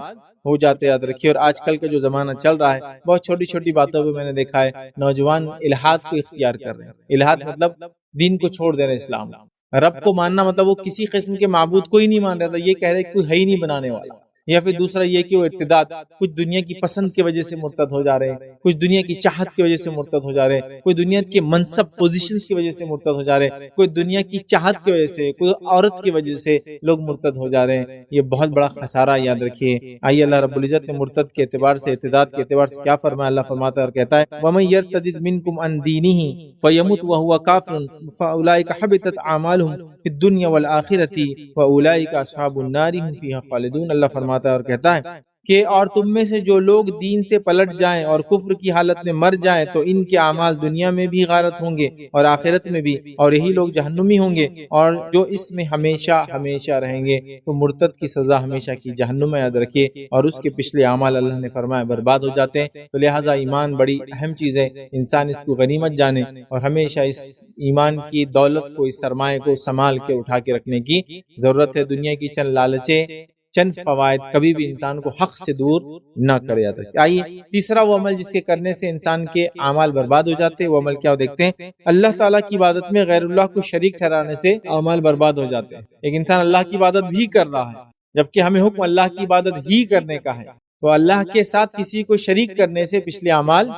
ہو جاتے، یاد رکھیے۔ اور آج کل کا جو زمانہ چل رہا ہے بہت چھوٹی چھوٹی باتوں پہ میں نے دیکھا ہے نوجوان الہاد کو اختیار کر رہے ہیں، الہاد مطلب دین کو چھوڑ دے رہے، اسلام رب کو ماننا مطلب وہ کسی قسم کے معبود کو ہی نہیں مان رہا تھا، یہ کہہ رہے کوئی ہے ہی نہیں بنانے والا، یا پھر دوسرا یہ کہ وہ ارتداد، کچھ دنیا کی پسند کی وجہ سے مرتد ہو جا رہے ہیں، کچھ دنیا کی چاہت کی وجہ سے مرتد ہو جا رہے ہیں، کوئی دنیا کے منصب پوزیشنز کی وجہ سے مرتد ہو جا رہے ہیں، کوئی دنیا کی چاہت کی وجہ سے، کوئی عورت کی وجہ سے لوگ مرتد ہو جا رہے ہیں، یہ بہت بڑا خسارہ، یاد رکھیے۔ آئیے اللہ رب العزت نے مرتد کے اعتبار سے، ارتداد کے اعتبار سے کیا فرمایا، اللہ فرماتا ہے اور کہتا ہے وَمَن يَرْتَدِدْ مِنْكُمْ عَنْ دِينِهِ فَيَمُتْ وَهُوَ كَافِرٌ فَأُولَئِكَ حَبِطَتْ أَعْمَالُهُمْ فِي الدُّنْيَا وَالْآخِرَةِ وَأُولَئِكَ أَصْحَابُ النَّارِ هُمْ فِيهَا خَالِدُونَ۔ اللہ فرماتا ہے اور کہتا ہے کہ اور تم میں سے جو لوگ دین سے پلٹ جائیں اور کفر کی حالت میں مر جائیں تو ان کے اعمال دنیا میں بھی غارت ہوں گے اور آخرت میں بھی، اور یہی لوگ جہنمی ہوں گے، اور جو اس میں ہمیشہ ہمیشہ رہیں گے، تو مرتد کی سزا ہمیشہ کی جہنم میں، یاد رکھیے، اور اس کے پچھلے اعمال اللہ نے فرمایا برباد ہو جاتے ہیں۔ تو لہٰذا ایمان بڑی اہم چیز ہے، انسان اس کو غنیمت جانے اور ہمیشہ اس ایمان کی دولت کو، اس سرمایہ کو سنبھال کے اٹھا کے رکھنے کی ضرورت ہے۔ دنیا کی چند لالچیں، چند فوائد کبھی بھی انسان کو حق سے دور نہ کر، یاد رکھیں۔ آئیے تیسرا وہ عمل جس کے کرنے سے انسان کے اعمال برباد ہو جاتے ہیں، وہ عمل کیا ہو دیکھتے ہیں۔ اللہ تعالیٰ کی عبادت میں غیر اللہ کو شریک ٹھہرانے سے اعمال برباد ہو جاتے ہیں۔ ایک انسان اللہ کی عبادت بھی کر رہا ہے جبکہ ہمیں حکم اللہ کی عبادت ہی کرنے کا ہے، تو اللہ کے ساتھ کسی کو شریک کرنے سے پچھلے اعمال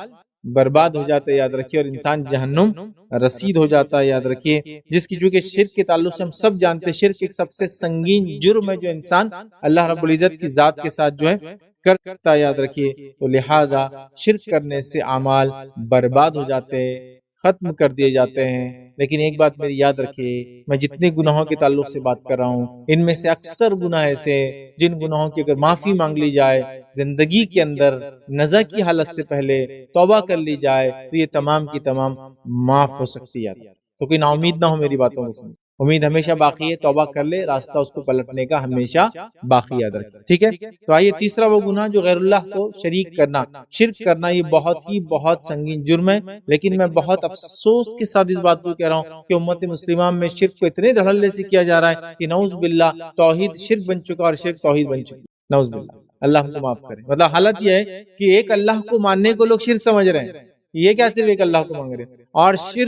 برباد ہو جاتے ہیں، یاد رکھیے، اور انسان جہنم رسید ہو جاتا ہے، یاد رکھیے، جس کی چونکہ شرک کے تعلق سے ہم سب جانتے ہیں، شرک ایک سب سے سنگین جرم ہے جو انسان اللہ رب العزت کی ذات کے ساتھ جو ہے کرتا یاد رکھیے، تو لہٰذا شرک کرنے سے اعمال برباد ہو جاتے ہیں، ختم کر دیے جاتے ہیں۔ لیکن ایک بات میری یاد رکھیے، میں جتنے گناہوں کے تعلق سے بات کر رہا ہوں، ان میں سے اکثر گناہ ایسے ہیں جن گناہوں کی اگر معافی مانگ لی جائے زندگی کے اندر نزع کی حالت سے پہلے توبہ کر لی جائے تو یہ تمام کی تمام معاف ہو سکتی ہے۔ تو کوئی نا امید نہ ہو میری باتوں کو سن، امید ہمیشہ باقی ہے، توبہ کر لے، راستہ اس کو پلٹنے کا ہمیشہ باقی یاد رکھے، ٹھیک ہے۔ تو آئیے تیسرا وہ گناہ جو غیر اللہ کو شریک کرنا، شرک کرنا، یہ بہت سنگین جرم ہے۔ لیکن میں بہت افسوس کے ساتھ اس بات کو کہہ رہا ہوں کہ امت مسلمہ میں شرک کو اتنے دھڑلے سے کیا جا رہا ہے کہ نعوذ باللہ توحید شرک بن چکا اور شرک توحید بن چکا، نعوذ باللہ، اللہ ہم کو معاف کرے۔ مطلب حالت یہ ہے کہ ایک اللہ کو ماننے کو لوگ شرک سمجھ رہے ہیں، یہ کیا صرف ایک اللہ کو مانگ رہے ہیں، اور شرک